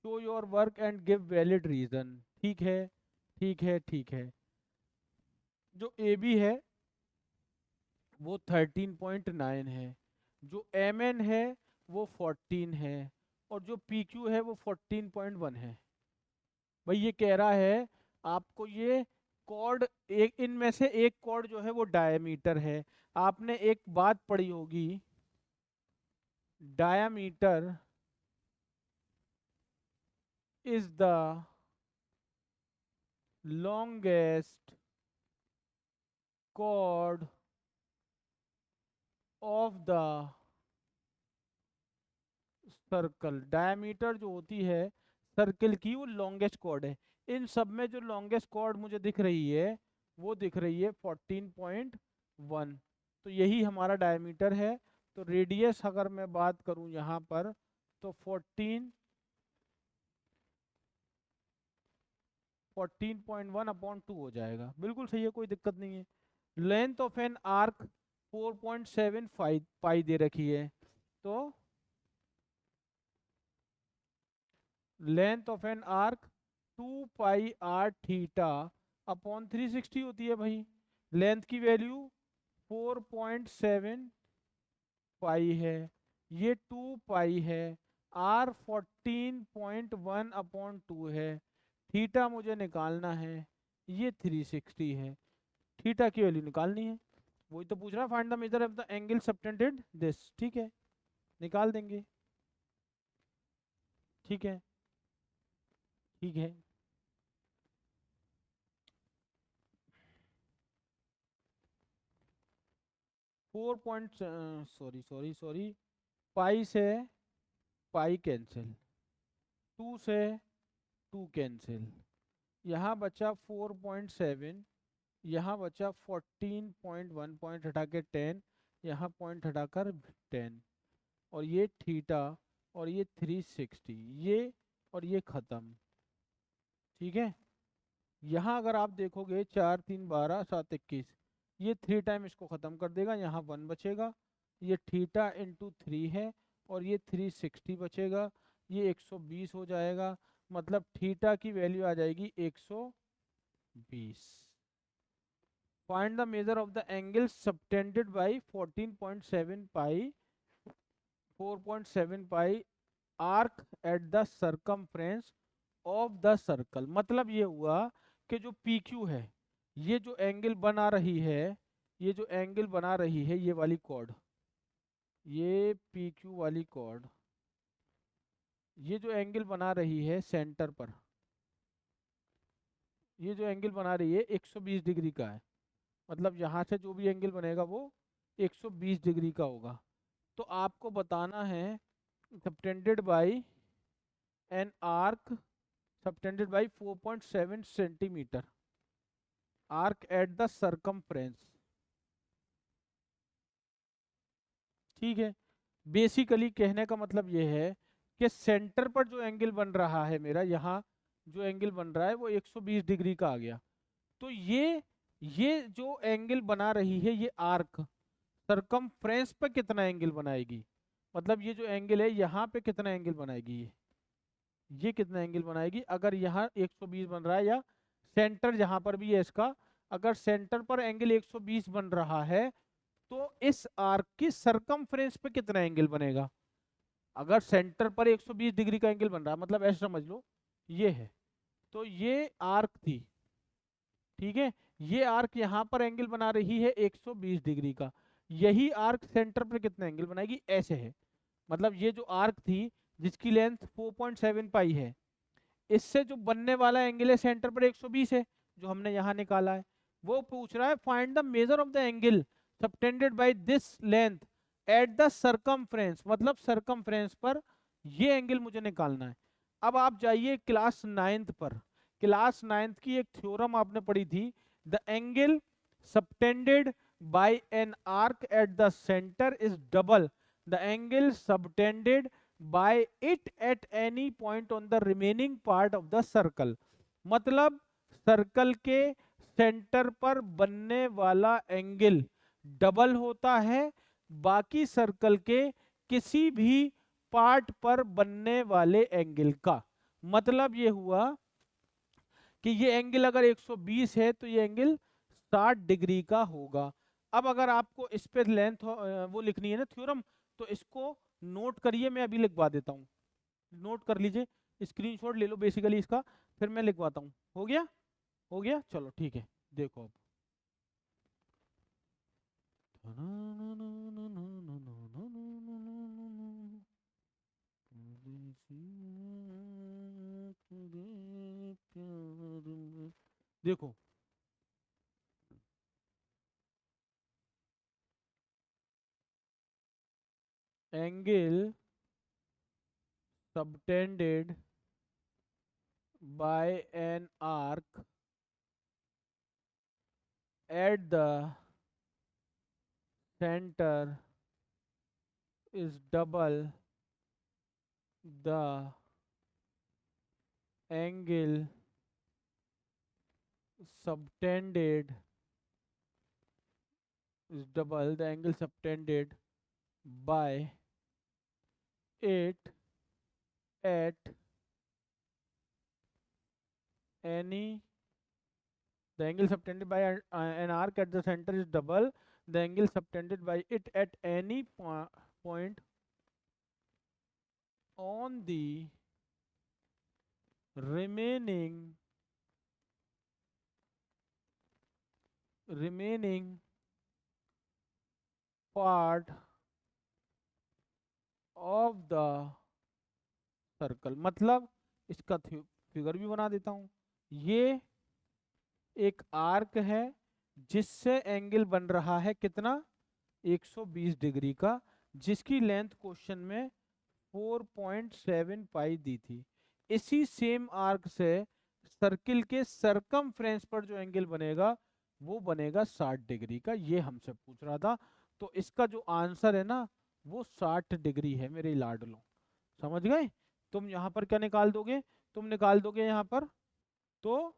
show your work and give valid reason. ठीक है, ठीक है, ठीक है। जो A B है वो 13.9 है, जो एम एन है वो 14 है, और जो पी क्यू है वो 14.1 है। भाई ये कह रहा है आपको ये कॉर्ड, एक इनमें से एक कॉर्ड जो है वो डायमीटर है। आपने एक बात पढ़ी होगी, diameter is the longest chord of the circle. Diameter जो होती है सर्कल की वो लॉन्गेस्ट कॉर्ड है। इन सब में जो लॉन्गेस्ट कॉर्ड मुझे दिख रही है वो दिख रही है 14.1। तो यही हमारा डायमीटर है। तो रेडियस अगर मैं बात करूं यहाँ पर तो 14.1/2 हो जाएगा। बिल्कुल सही है, कोई दिक्कत नहीं है। लेंथ ऑफ एन आर्क 4.75 पाई दे रखी है, तो length of an arc 2πr θ/360 होती है भाई। लेंथ की वैल्यू 4.7 पाई है, ये 2 पाई है, आर 14.1/2 है, थीटा मुझे निकालना है, ये 360 है। थीटा की वैल्यू निकालनी है, वही तो पूछ रहा है, find the measure of the angle subtended this. ठीक है, निकाल देंगे। ठीक है, ठीक है। 4 पॉइंट, सॉरी सॉरी सॉरी, पाई से पाई कैंसिल, 2 से 2 कैंसिल, यहाँ बचा 4.7, यहाँ बचा 14.1, पॉइंट हटा के 10, यहाँ पॉइंट हटाकर 10, और ये थीटा, और ये 360, ये और ये खत्म। ठीक है, यहाँ अगर आप देखोगे 4 3 12 7 21, ये 3 टाइम इसको खत्म कर देगा, यहाँ 1 बचेगा, ये थीटा इंटू 3 है, और ये 360 बचेगा, ये 120 हो जाएगा। मतलब थीटा की वैल्यू आ जाएगी 120। Find the measure of the angle subtended by 14.7 pi 4.7 pi arc at the circumference of the circle. मतलब ये हुआ कि जो पी क्यू है, ये जो एंगल बना रही है, ये जो एंगल बना रही है, ये वाली कॉर्ड, ये पी क्यू वाली कॉर्ड, ये जो एंगल बना रही है सेंटर पर, ये जो एंगल बना रही है 120 डिग्री का है। मतलब यहाँ से जो भी एंगल बनेगा वो 120 डिग्री का होगा। तो आपको बताना है subtended by an arc, subtended by 4.7 centimetre arc at the circumference. ठीक है, बेसिकली कहने का मतलब ये है कि सेंटर पर जो एंगल बन रहा है मेरा, यहाँ जो एंगल बन रहा है वो 120 डिग्री का आ गया। तो ये जो एंगल बना रही है ये आर्क सरकमफ्रेंस पर कितना एंगल बनाएगी, मतलब ये जो एंगल है यहाँ पे कितना एंगल बनाएगी, ये कितना एंगल बनाएगी। अगर यहाँ 120 बन रहा है, या सेंटर जहां पर भी है इसका, अगर सेंटर पर एंगल 120 बन रहा है तो इस आर्क की सरकमफ्रेंस पे कितना एंगल बनेगा। अगर सेंटर पर 120 डिग्री का एंगल बन रहा है, मतलब ऐसे समझ लो ये है, तो ये आर्क थी। ठीक है, ये आर्क यहाँ पर एंगल बना रही है 120 डिग्री का, यही आर्क सेंटर पर कितना एंगल बनाएगी, ऐसे है। मतलब ये जो आर्क थी जिसकी लेंथ 4.7 पाई है, इससे जो बनने वाला एंगल है सेंटर पर 120 है, जो हमने यहाँ निकाला है। वो पूछ रहा है find the measure of the angle subtended by this length at the circumference, मतलब सरकमफ्रेंस पर ये एंगल मुझे निकालना है। अब आप जाइए क्लास 9th पर, क्लास 9th की एक थ्योरम आपने पढ़ी थी, the angle subtended bye an arc eight the centre is double the angle subtended by it at any point on the remaining part of the circle। मतलब circle के centre पर बनने वाला एंगल डबल होता है बाकी सर्कल के किसी भी पार्ट पर बनने वाले एंगल का। मतलब ये हुआ कि ये एंगल अगर 120 है तो ये एंगल 60 डिग्री का होगा। अब अगर आपको इस पे लेंथ वो लिखनी है ना थ्योरम, तो इसको नोट करिए, मैं अभी लिखवा देता हूँ। नोट कर लीजिए, स्क्रीनशॉट ले लो बेसिकली इसका, फिर मैं लिखवाता हूँ। हो गया? हो गया, चलो ठीक है। देखो अब, देखो angle subtended by an arc at the center is double the angle subtended is double the angle subtended by it at any the angle subtended by an arc at the center is double the angle subtended by it at any point on the remaining part of the circle. मतलब इसका figure भी बना देता हूं। ये एक arc है जिससे एंगल बन रहा है कितना, 120 डिग्री का, जिसकी लेंथ क्वेश्चन में 4.7 पाई दी थी। इसी सेम आर्क से सर्किल के सरकमफ्रेंस पर जो एंगल बनेगा वो बनेगा 60 डिग्री का, ये हमसे पूछ रहा था। तो इसका जो आंसर है ना वो 60 डिग्री है मेरे लाडलो। समझ गए? तुम यहाँ पर क्या निकाल दोगे, तुम निकाल दोगे यहाँ पर, तो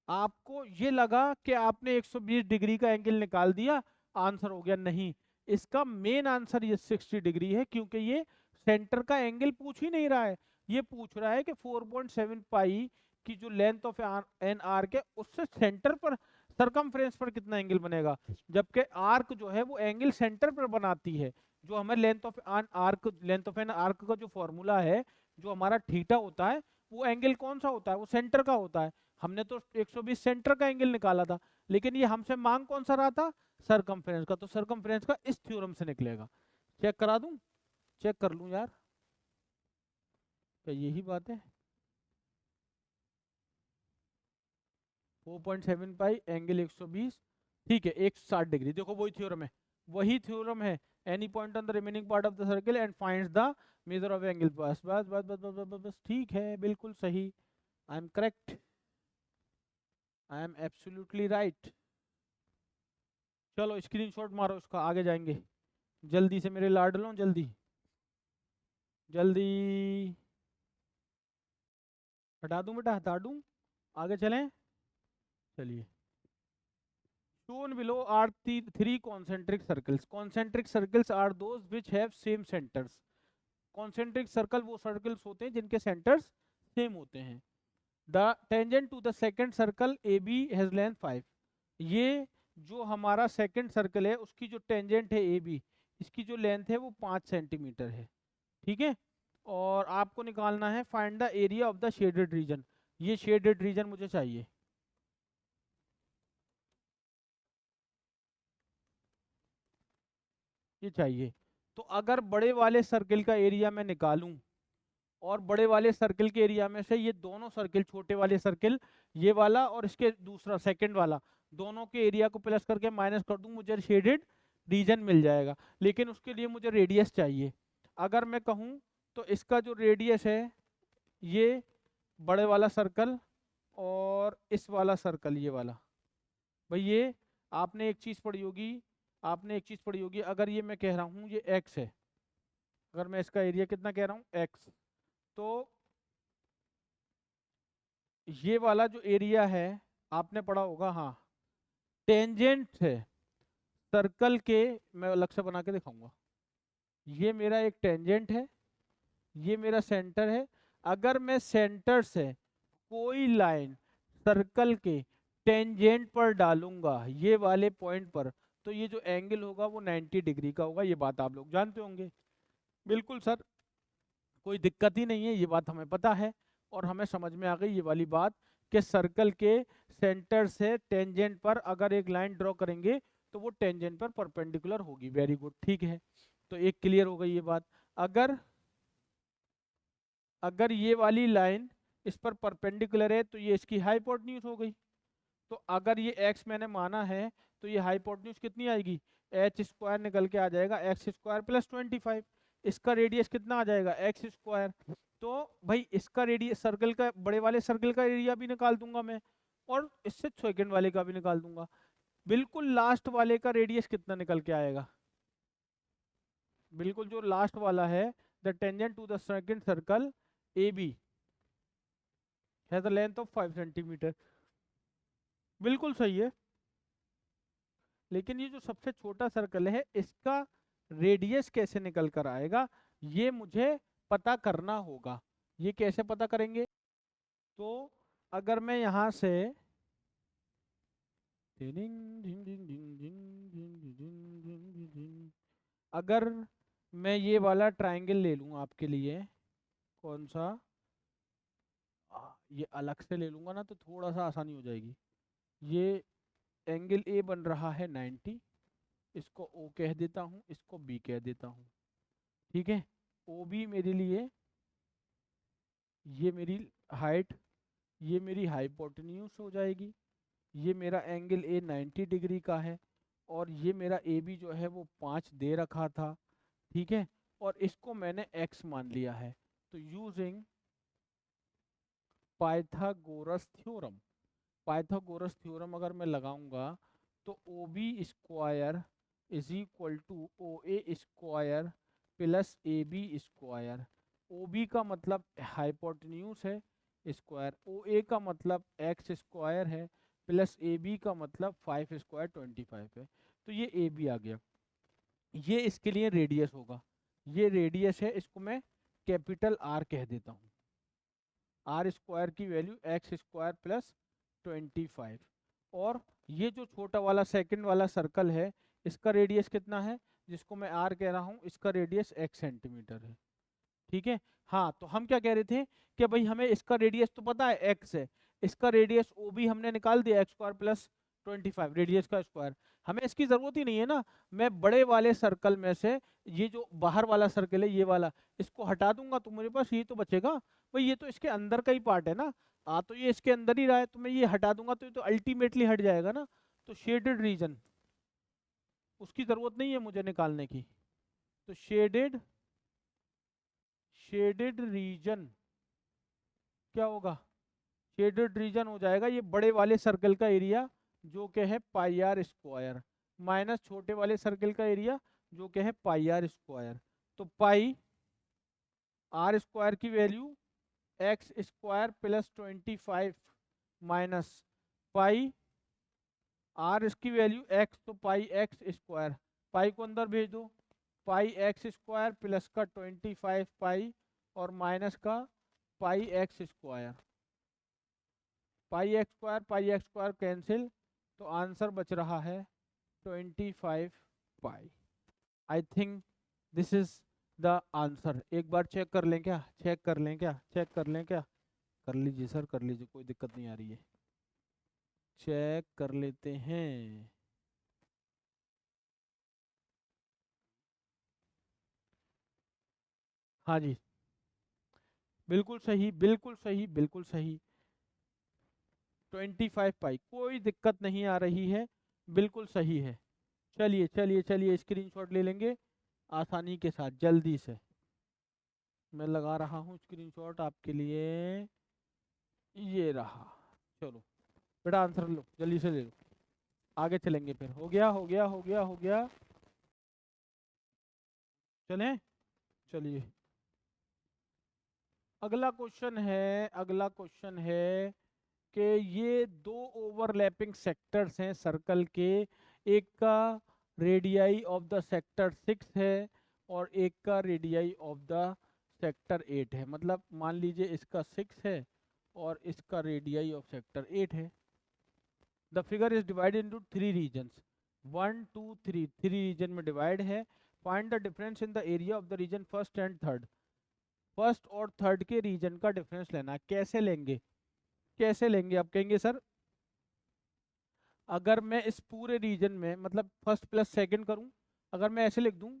आपको ये लगा कि आपने 120 डिग्री का एंगल निकाल दिया, आंसर हो गया। नहीं, इसका मेन आंसर ये 60 डिग्री है, क्योंकि ये सेंटर का एंगल पूछ ही नहीं रहा है। ये पूछ रहा है कि 4.7 पाई की जो लेंथ ऑफ एन आर्क है उससे सेंटर पर सरकमफ्रेंस पर कितना एंगल बनेगा, जबकि आर्क जो है वो एंगल सेंटर पर बनाती है। जो हमें length of an arc, length of an arc का जो फॉर्मूला है, जो हमारा थीटा होता है, वो एंगल कौन सा होता है, वो सेंटर का होता है। हमने तो 120 सेंटर का एंगल निकाला था, लेकिन ये हमसे मांग कौन सा रहा था, सरकमफ्रेंस का। तो सरकमफ्रेंस का इस थ्योरम से निकलेगा। चेक करा दूं? चेक कर लूं यार, क्या यही बात है? 4.7 पाई एंगल 120, ठीक है, 160 डिग्री। देखो वही थ्योरम है, वही थ्योरम है। Any point on the remaining part of the circle and finds the measure of angle. बस बस बस बस बस बस बस, बस ठीक है, बिल्कुल सही। I am correct, I am absolutely right. चलो स्क्रीनशॉट मारो उसका, आगे जाएंगे। जल्दी से मेरे लाडलों, जल्दी जल्दी। हटा दूं बेटा, हटा दूं? आगे चलें, चलिए। Shown below are three concentric circles. Concentric circles are those which have same centers. Concentric circle वो circles होते हैं जिनके centers same होते हैं। The tangent to the second circle AB has length 5. ये जो हमारा second circle है उसकी जो tangent है AB, इसकी जो length है वो 5 सेंटीमीटर है। ठीक है, और आपको निकालना है find the area of the shaded region. ये शेडेड रीजन मुझे चाहिए, ये चाहिए। तो अगर बड़े वाले सर्किल का एरिया मैं निकालूं, और बड़े वाले सर्किल के एरिया में से ये दोनों सर्किल, छोटे वाले सर्किल, ये वाला और इसके दूसरा सेकंड वाला, दोनों के एरिया को प्लस करके माइनस कर दूं, मुझे शेडेड रीजन मिल जाएगा। लेकिन उसके लिए मुझे रेडियस चाहिए। अगर मैं कहूं तो इसका जो रेडियस है, ये बड़े वाला सर्कल और इस वाला सर्कल, ये वाला, भाई ये आपने एक चीज पढ़ी होगी, आपने एक चीज पढ़ी होगी, अगर ये मैं कह रहा हूँ ये x है, अगर मैं इसका एरिया कितना कह रहा हूँ x, तो ये वाला जो एरिया है आपने पढ़ा होगा, हाँ, टेंजेंट है सर्कल के। मैं अलग से बना के दिखाऊंगा। ये मेरा एक टेंजेंट है, ये मेरा सेंटर है। अगर मैं सेंटर से कोई लाइन सर्कल के टेंजेंट पर डालूंगा ये वाले पॉइंट पर, तो ये जो एंगल होगा वो 90 डिग्री का होगा। ये बात आप लोग जानते होंगे। बिल्कुल सर, कोई दिक्कत ही नहीं है, ये बात हमें पता है और हमें समझ में आ गई ये वाली बात कि सर्कल के सेंटर से टेंजेंट पर अगर एक लाइन ड्रॉ करेंगे तो वो टेंजेंट पर परपेंडिकुलर होगी। वेरी गुड, ठीक है, तो एक क्लियर हो गई ये बात। अगर अगर ये वाली लाइन इस पर परपेंडिकुलर है तो ये इसकी हाइपोटेन्यूज हो गई। तो अगर ये x मैंने माना है तो ये हाइपोटेन्यूज कितनी आएगी, एच स्क्वायर निकल के आ जाएगा एक्स स्क्वायर प्लस 25। इसका रेडियस कितना आ जाएगा, एक्स स्क्वायर। तो भाई इसका रेडियस सर्कल का, बड़े वाले सर्कल का एरिया भी निकाल दूंगा मैं और इससे सेकंड वाले का भी निकाल दूंगा। बिल्कुल लास्ट वाले का रेडियस कितना निकल के आएगा, बिल्कुल जो लास्ट वाला है, the tangent to the second circle A B has the length of 5 centimetre. बिल्कुल सही है, लेकिन ये जो सबसे छोटा सर्कल है इसका रेडियस कैसे निकल कर आएगा ये मुझे पता करना होगा। ये कैसे पता करेंगे, तो अगर मैं यहां से अगर मैं ये वाला ट्रायंगल ले लूं आपके लिए, कौन सा, ये अलग से ले लूंगा ना तो थोड़ा सा आसानी हो जाएगी। ये एंगल ए बन रहा है 90, इसको O कह देता हूँ, इसको B कह देता हूँ, ठीक है। OB मेरे लिए ये मेरी हाइट, ये मेरी हाइपोटेन्यूज हो जाएगी, ये मेरा एंगल A 90 डिग्री का है और ये मेरा AB जो है वो 5 दे रखा था, ठीक है, और इसको मैंने x मान लिया है। तो using Pythagoras theorem, Pythagoras theorem अगर मैं लगाऊंगा तो O B square is equal to O A square plus A B square. O B का मतलब हाइपोटेन्यूज है स्क्वायर, ओ ए का मतलब एक्स स्क्वायर है, प्लस ए बी का मतलब 5 स्क्वायर 25 है। तो ये ए बी आ गया, ये इसके लिए रेडियस होगा, ये रेडियस है, इसको मैं कैपिटल आर कह देता हूँ। आर स्क्वायर की वैल्यू एक्स स्क्वायर प्लस 25। और ये जो छोटा वाला सेकंड वाला सर्कल है इसका रेडियस कितना है, जिसको मैं आर कह रहा हूँ, इसका रेडियस x सेंटीमीटर है, ठीक है। हाँ, तो हम क्या कह रहे थे कि भाई हमें इसका रेडियस तो पता है x है, इसका रेडियस ओ भी हमने निकाल दिया एक्स स्क्वायर प्लस 25 रेडियस का स्क्वायर, हमें इसकी जरूरत ही नहीं है ना। मैं बड़े वाले सर्कल में से ये जो बाहर वाला सर्कल है ये वाला, इसको हटा दूंगा तो मेरे पास ये तो बचेगा। भाई ये तो इसके अंदर का ही पार्ट है ना, तो ये इसके अंदर ही रहा है, तो मैं ये हटा दूंगा तो ये तो अल्टीमेटली हट जाएगा ना। तो शेडेड रीजन, उसकी जरूरत नहीं है मुझे निकालने की। तो शेडेड रीजन क्या होगा, शेडेड रीजन हो जाएगा ये बड़े वाले सर्कल का एरिया जो कि है पाई आर स्क्वायर माइनस छोटे वाले सर्कल का एरिया जो कि है पाई आर स्क्वायर। तो पाई आर स्क्वायर की value X square plus 25 minus pi R इसकी वैल्यू एक्स, तो पाई एक्स स्क्वायर, पाई को अंदर भेज दो, पाई एक्स स्क्वायर प्लस का 25 पाई और माइनस का pi x square, pi x square cancel, तो आंसर बच रहा है 25 pi. I think this is the answer. एक बार चेक कर लें क्या, चेक कर लें क्या, चेक कर लें क्या, कर लीजिए सर, कर लीजिए, कोई दिक्कत नहीं आ रही है, चेक कर लेते हैं। हाँ जी, बिल्कुल सही, बिल्कुल सही, बिल्कुल सही, 25 पाई, कोई दिक्कत नहीं आ रही है, बिल्कुल सही है। चलिए चलिए चलिए स्क्रीनशॉट ले लेंगे आसानी के साथ, जल्दी से मैं लगा रहा हूँ स्क्रीनशॉट आपके लिए, ये रहा। चलो बेटा आंसर लो, जल्दी से ले लो, आगे चलेंगे फिर। हो गया हो गया हो गया हो गया, चलें, चलिए अगला क्वेश्चन है, अगला क्वेश्चन है कि ये दो ओवरलैपिंग सेक्टर्स हैं सर्कल के, एक का रेडियाई ऑफ द सेक्टर 6 है और एक का रेडियाई ऑफ द सेक्टर 8 है, मतलब मान लीजिए इसका 6 है और इसका रेडियाई ऑफ सेक्टर 8 है। The figure is divided into 3 regions, 1 2 3, 3 region में डिवाइड है। Find the difference in the area of the region first and third. First और थर्ड के रीजन का डिफरेंस लेना है। कैसे लेंगे, कैसे लेंगे? आप कहेंगे सर अगर मैं इस पूरे रीजन में मतलब फर्स्ट प्लस सेकंड करूं, अगर मैं ऐसे लिख दूं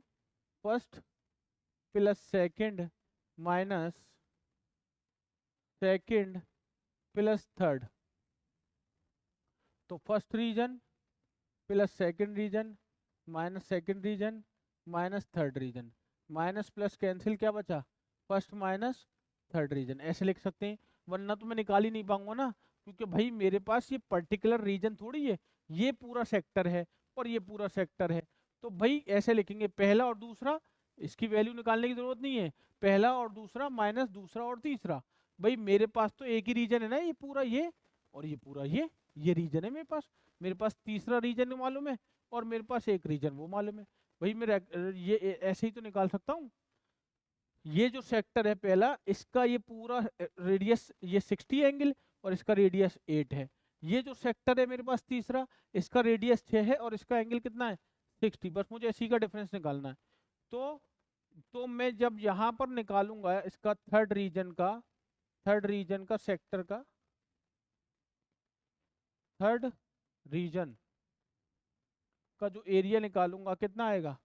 first plus second minus second plus third, तो first region plus second region minus second region minus third region, minus plus cancel क्या बचा, फर्स्ट माइनस थर्ड रीजन। ऐसे लिख सकते हैं, वरना तो मैं निकाल ही नहीं पाऊंगा ना, क्योंकि भाई मेरे पास ये पर्टिकुलर रीजन थोड़ी है, ये पूरा सेक्टर है और ये पूरा सेक्टर है। तो भाई ऐसे लिखेंगे पहला और दूसरा, इसकी वैल्यू निकालने की जरूरत नहीं है, पहला और दूसरा माइनस दूसरा और तीसरा। भाई मेरे पास तो एक ही रीजन है ना, ये पूरा ये और ये पूरा ये रीजन है मेरे पास। मेरे पास तीसरा रीजन मालूम है और मेरे पास एक रीजन वो मालूम है। भाई मैं ये ऐसे ही तो निकाल सकता हूँ। ये जो सेक्टर है पहला, इसका ये पूरा रेडियस ये 60 एंगल और इसका रेडियस 8 है। ये जो सेक्टर है मेरे पास तीसरा, इसका रेडियस 6 है और इसका एंगल कितना है 60। बस मुझे इसी का डिफरेंस निकालना है। तो मैं जब यहाँ पर निकालूंगा इसका थर्ड रीजन का सेक्टर का थर्ड रीजन का जो एरिया निकालूंगा कितना आएगा,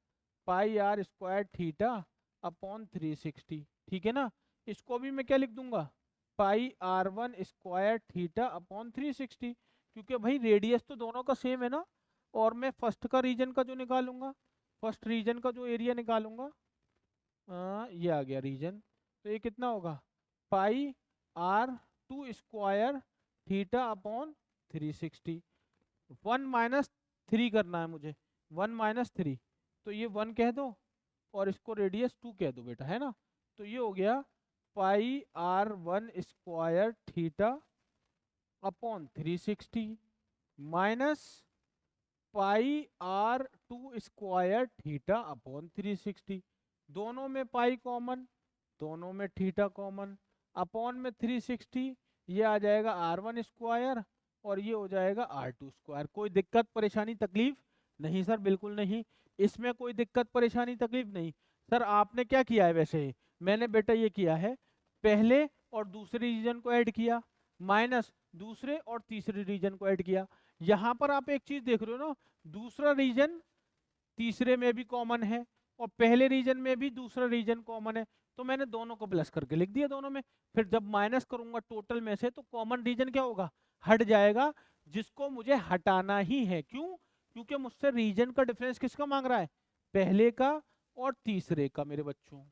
पाई आर स्क्वायर थीटा अपॉन 360। ठीक है ना, इसको भी मैं क्या लिख दूंगा, pi r one square theta upon 360, क्योंकि भाई रेडियस तो दोनों का सेम है ना। और मैं फर्स्ट का रीजन का जो निकालूंगा, फर्स्ट रीजन का जो एरिया निकालूंगा, ये आ गया रीजन, तो ये कितना होगा, pi r two square theta upon 360। 1 - 3 करना है मुझे, 1 - 3, तो ये 1 कह दो और इसको रेडियस 2 कह दो बेटा, है ना। तो ये हो गया pi r one square theta upon 360 minus pi r two square theta upon 360। दोनों में पाई कॉमन, दोनों में थीटा कॉमन, अपॉन में 360, ये आ जाएगा आर वन स्क्वायर और ये हो जाएगा आर टू स्क्वायर। कोई दिक्कत परेशानी तकलीफ नहीं सर? बिल्कुल नहीं, इसमें कोई दिक्कत परेशानी तकलीफ नहीं। सर आपने क्या किया है वैसे? मैंने बेटा ये किया है, पहले और दूसरे रीजन को ऐड किया माइनस दूसरे और तीसरे रीजन को ऐड किया। यहाँ पर आप एक चीज देख रहे हो ना, दूसरा रीजन तीसरे में भी कॉमन है और पहले रीजन में भी दूसरा रीजन कॉमन है, तो मैंने दोनों को प्लस करके लिख दिया दोनों में। फिर जब माइनस करूंगा टोटल में से तो कॉमन रीजन क्या होगा, हट जाएगा, जिसको मुझे हटाना ही है। क्यों? क्योंकि मुझसे रीजन का डिफरेंस किसका मांग रहा है, पहले का और तीसरे का मेरे बच्चों,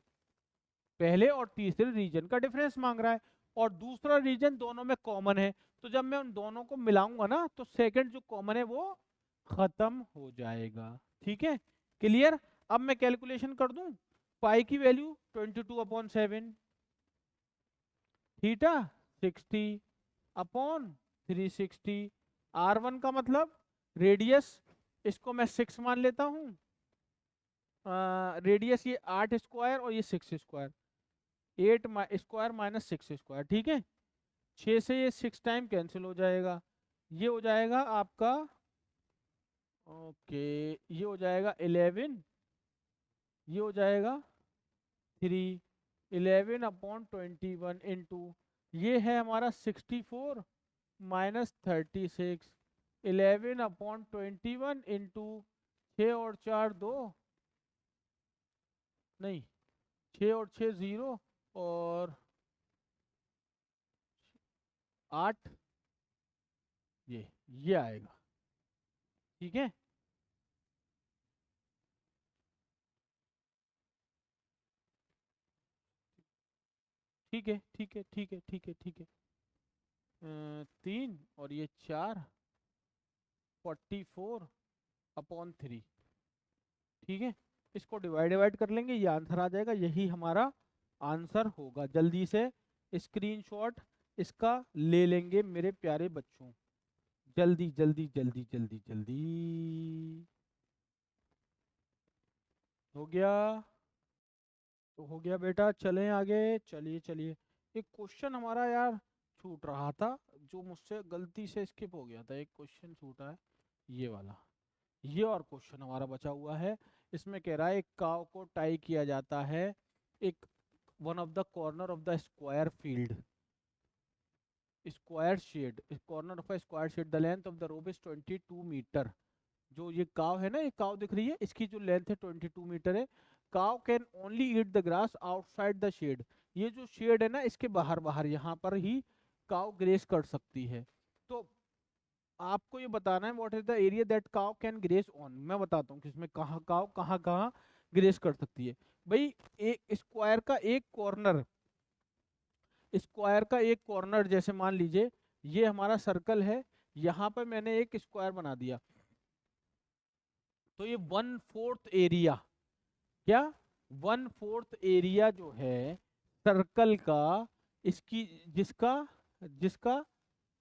पहले और तीसरे रीजन का डिफरेंस मांग रहा है और दूसरा रीजन दोनों में कॉमन है। तो जब मैं उन दोनों को मिलाऊंगा ना तो सेकंड जो कॉमन है वो खत्म हो जाएगा। ठीक है, क्लियर? अब मैं कैलकुलेशन कर दूं, पाई की value 22/7, theta 60 upon 360, R one का मतलब रेडियस, इसको मैं 6 मान लेता हूं, रेडियस ये 8 स्क्वायर और ये 6 स्क्वायर, 8 स्क्वायर माइनस 6 स्क्वायर। ठीक है, 6 से ये 6 टाइम कैंसिल हो जाएगा, ये हो जाएगा आपका, ओके, ये हो जाएगा 11, ये हो जाएगा 3, 11/21 इंटू, ये है हमारा 64 माइनस 36, 11/21 इंटू 6 और 4 2, नहीं 6 और 6 0 और 8, ये आएगा। ठीक है, ठीक है, ठीक है, ठीक है, ठीक है, ठीक है, 3 और ये 4, 44/3। ठीक है, इसको डिवाइड डिवाइड कर लेंगे, ये आंसर आ जाएगा, यही हमारा आंसर होगा। जल्दी से स्क्रीनशॉट इसका ले लेंगे मेरे प्यारे बच्चों, जल्दी जल्दी जल्दी जल्दी जल्दी। हो गया? तो हो गया बेटा, चलें आगे। चलिए चलिए, एक क्वेश्चन हमारा यार छूट रहा था, जो मुझसे गलती से स्किप हो गया था। एक क्वेश्चन छूटा है, ये वाला। ये और क्वेश्चन हमारा बचा हुआ है। इसमें कह रहा है एक काव को टाई किया जाता है एक one of the corner of the square field, square shed, corner of a square shed, the length of the rope is 22 metre. जो ये काव है ना, ये काव दिख रही है, इसकी जो लेंथ है 22 मीटर है। Cow can only eat the grass outside the shed. ये जो शेड है ना, इसके बाहर बाहर यहाँ पर ही काव ग्रेस कर सकती है। तो आपको ये बताना है what is the area that काव कैन ग्रेस ऑन। मैं बताता हूँ कि इसमें कहाँ काव कहाँ कहाँ ग्रेस कर सकती है। भाई, एक स्क्वायर का एक कॉर्नर, स्क्वायर का एक कॉर्नर जैसे मान लीजिए ये हमारा सर्कल है, यहाँ पर मैंने एक स्क्वायर बना दिया, तो ये 1/4 एरिया, क्या 1/4 एरिया जो है सर्कल का, इसकी जिसका जिसका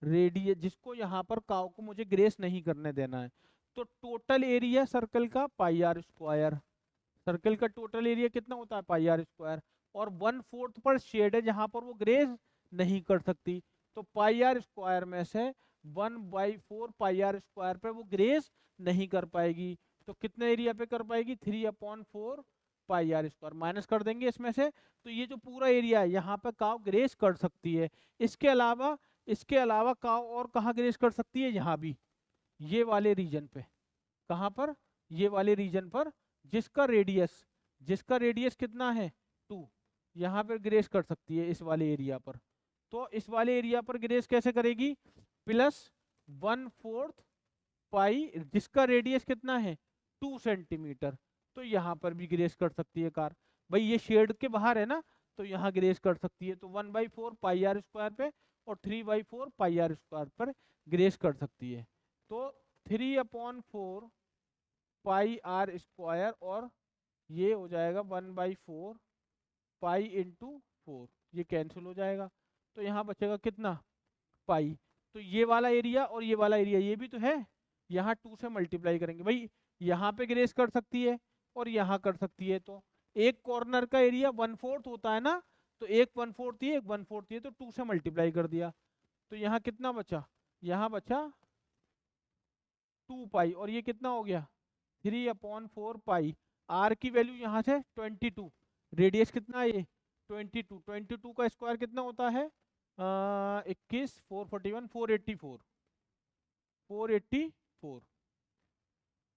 रेडियस, जिसको यहाँ पर काव को मुझे ग्रेस नहीं करने देना है, तो टोटल एरिया सर्कल का पाई आर स्क्वायर। सर्कल का टोटल एरिया कितना होता है, पाई आर स्क्वायर। और 1/4 पर शेड है जहां पर वो ग्रेस नहीं कर सकती, तो पाई आर स्क्वायर में से 1/4 पाई आर स्क्वायर पे वो ग्रेस नहीं कर पाएगी। तो कितने एरिया पे कर पाएगी, 3/4 पाई आर स्क्वायर। माइनस कर देंगे इसमें से, तो ये जो पूरा एरिया है यहाँ पे काव ग्रेस कर सकती है। इसके अलावा काव और कहाँ ग्रेस कर सकती है, यहाँ भी, ये वाले रीजन पे। कहाँ पर, ये वाले रीजन पर, जिसका रेडियस कितना है 2, यहाँ पर ग्रेस कर सकती है इस वाले एरिया पर। तो इस वाले एरिया पर ग्रेस कैसे करेगी, +1/4 पाई, जिसका रेडियस कितना है 2 सेंटीमीटर, तो यहाँ पर भी ग्रेस कर सकती है कार। भाई ये शेड के बाहर है ना, तो यहाँ ग्रेस कर सकती है, तो 1/4 पाई आर स्क्वायर पे और 3/4 पाई आर स्क्वायर पर ग्रेस कर सकती है। तो 3/4 पाई आर स्क्वायर, और ये हो जाएगा 1/4 पाई इंटू 4, ये कैंसिल हो जाएगा, तो यहाँ बचेगा कितना, पाई। तो ये वाला एरिया और ये वाला एरिया, ये भी तो है, यहाँ 2 से मल्टीप्लाई करेंगे। भाई यहाँ पे ग्रेस कर सकती है और यहाँ कर सकती है, तो एक कॉर्नर का एरिया 1/4 होता है ना, तो एक 1/4 ये, एक 1/4 ये, तो 2 से मल्टीप्लाई कर दिया, तो यहाँ कितना बचा, यहाँ बचा 2 पाई, और ये कितना हो गया 3/4 पाई। आर की वैल्यू यहाँ से 22, रेडियस कितना है ये 22 का स्क्वायर कितना होता है 21, 441, 484,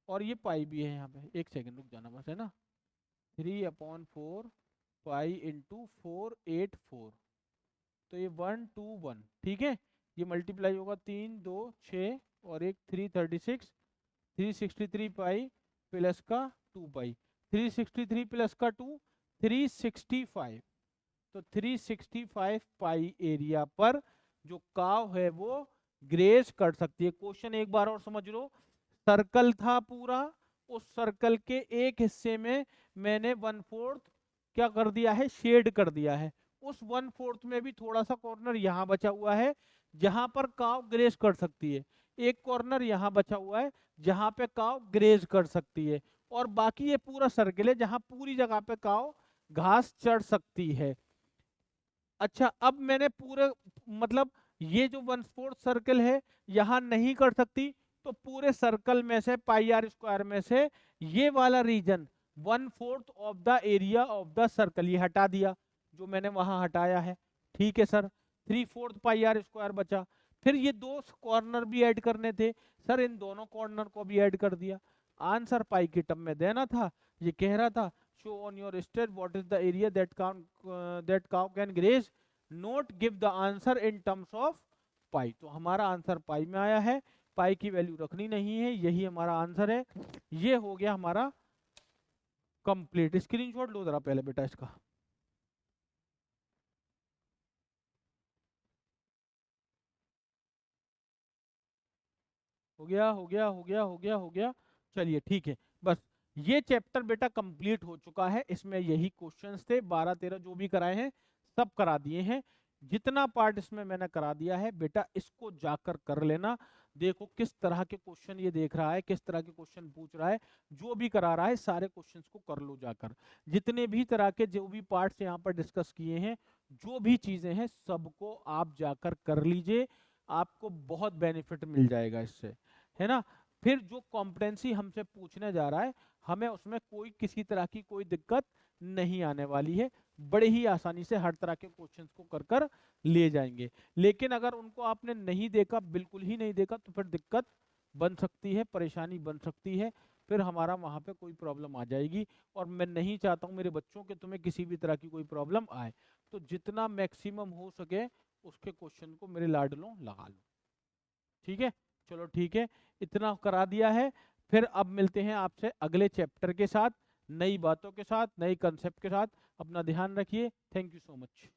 और ये पाई भी है यहाँ पे। एक सेकंड रुक जाना बस, है ना। 3/4 पाई इंटू 484, तो ये 121, ठीक है। ये मल्टीप्लाई होगा 3 2 6 और एक 336, 363 पाई प्लस का 2 पाई, 363 प्लस का 2, 365। तो 365 पाई एरिया पर जो काव है वो ग्रेस कर सकती है। क्वेश्चन एक बार और समझ लो, सर्कल था पूरा, उस सर्कल के एक हिस्से में मैंने 1/4 क्या कर दिया है, शेड कर दिया है। उस 1/4 में भी थोड़ा सा कॉर्नर यहाँ बचा हुआ है जहां पर काव ग्रेस कर सकती है, एक कॉर्नर यहाँ बचा हुआ है जहां पे काव ग्रेज कर सकती है, और बाकी ये पूरा सर्कल है जहां पूरी जगह पे काव घास चढ़ सकती है। अच्छा, अब मैंने पूरे, मतलब ये जो 1/4 सर्कल है यहाँ नहीं कर सकती, तो पूरे सर्कल में से पाई आर स्क्वायर में से ये वाला region 1/4 of the area of the circle ये हटा दिया, जो मैंने वहां हटाया है। ठीक है सर, 3/4 पाई आर स्क्वायर बचा। फिर ये दो कॉर्नर भी ऐड करने थे सर, इन दोनों कॉर्नर को भी ऐड कर दिया। आंसर पाई की टर्म में देना था। ये कह रहा था show on your state what is the area that cow can graze, not give the answer in terms of पाई। तो हमारा आंसर पाई में आया है, पाई की वैल्यू रखनी नहीं है, यही हमारा आंसर है। ये हो गया हमारा कंप्लीट। स्क्रीनशॉट लो जरा पहले बेटा इसका। हो गया हो गया हो गया हो गया हो गया, चलिए ठीक है। बस ये चैप्टर बेटा कंप्लीट हो चुका है, इसमें यही क्वेश्चंस थे 12-13 जो भी कराए हैं सब करा दिए हैं। जितना पार्ट इसमें मैंने करा दिया है बेटा इसको जाकर कर लेना, देखो किस तरह के क्वेश्चन ये देख रहा है, किस तरह के क्वेश्चन पूछ रहा है, जो भी करा रहा है सारे क्वेश्चंस को कर लो जाकर। जितने भी तरह के जो भी पार्ट्स यहाँ पर डिस्कस किए हैं, जो भी चीजें हैं, सबको आप जाकर कर लीजिए, आपको बहुत बेनिफिट मिल जाएगा इससे, है ना। फिर जो कॉम्पिटेंसी हमसे पूछने जा रहा है, हमें उसमें कोई किसी तरह की कोई दिक्कत नहीं आने वाली है, बड़े ही आसानी से हर तरह के क्वेश्चंस को कर कर ले जाएंगे। लेकिन अगर उनको आपने नहीं देखा, बिल्कुल ही नहीं देखा, तो फिर दिक्कत बन सकती है, परेशानी बन सकती है, फिर हमारा वहाँ पे कोई प्रॉब्लम आ जाएगी। और मैं नहीं चाहता हूँ मेरे बच्चों के तुम्हें किसी भी तरह की कोई प्रॉब्लम आए। तो जितना मैक्सिमम हो सके उसके क्वेश्चन को मेरे लाडलों लगा लो, ठीक है। चलो ठीक है, इतना करा दिया है। फिर अब मिलते हैं आपसे अगले चैप्टर के साथ, नई बातों के साथ, नई कंसेप्ट के साथ। अपना ध्यान रखिए। Thank you so much.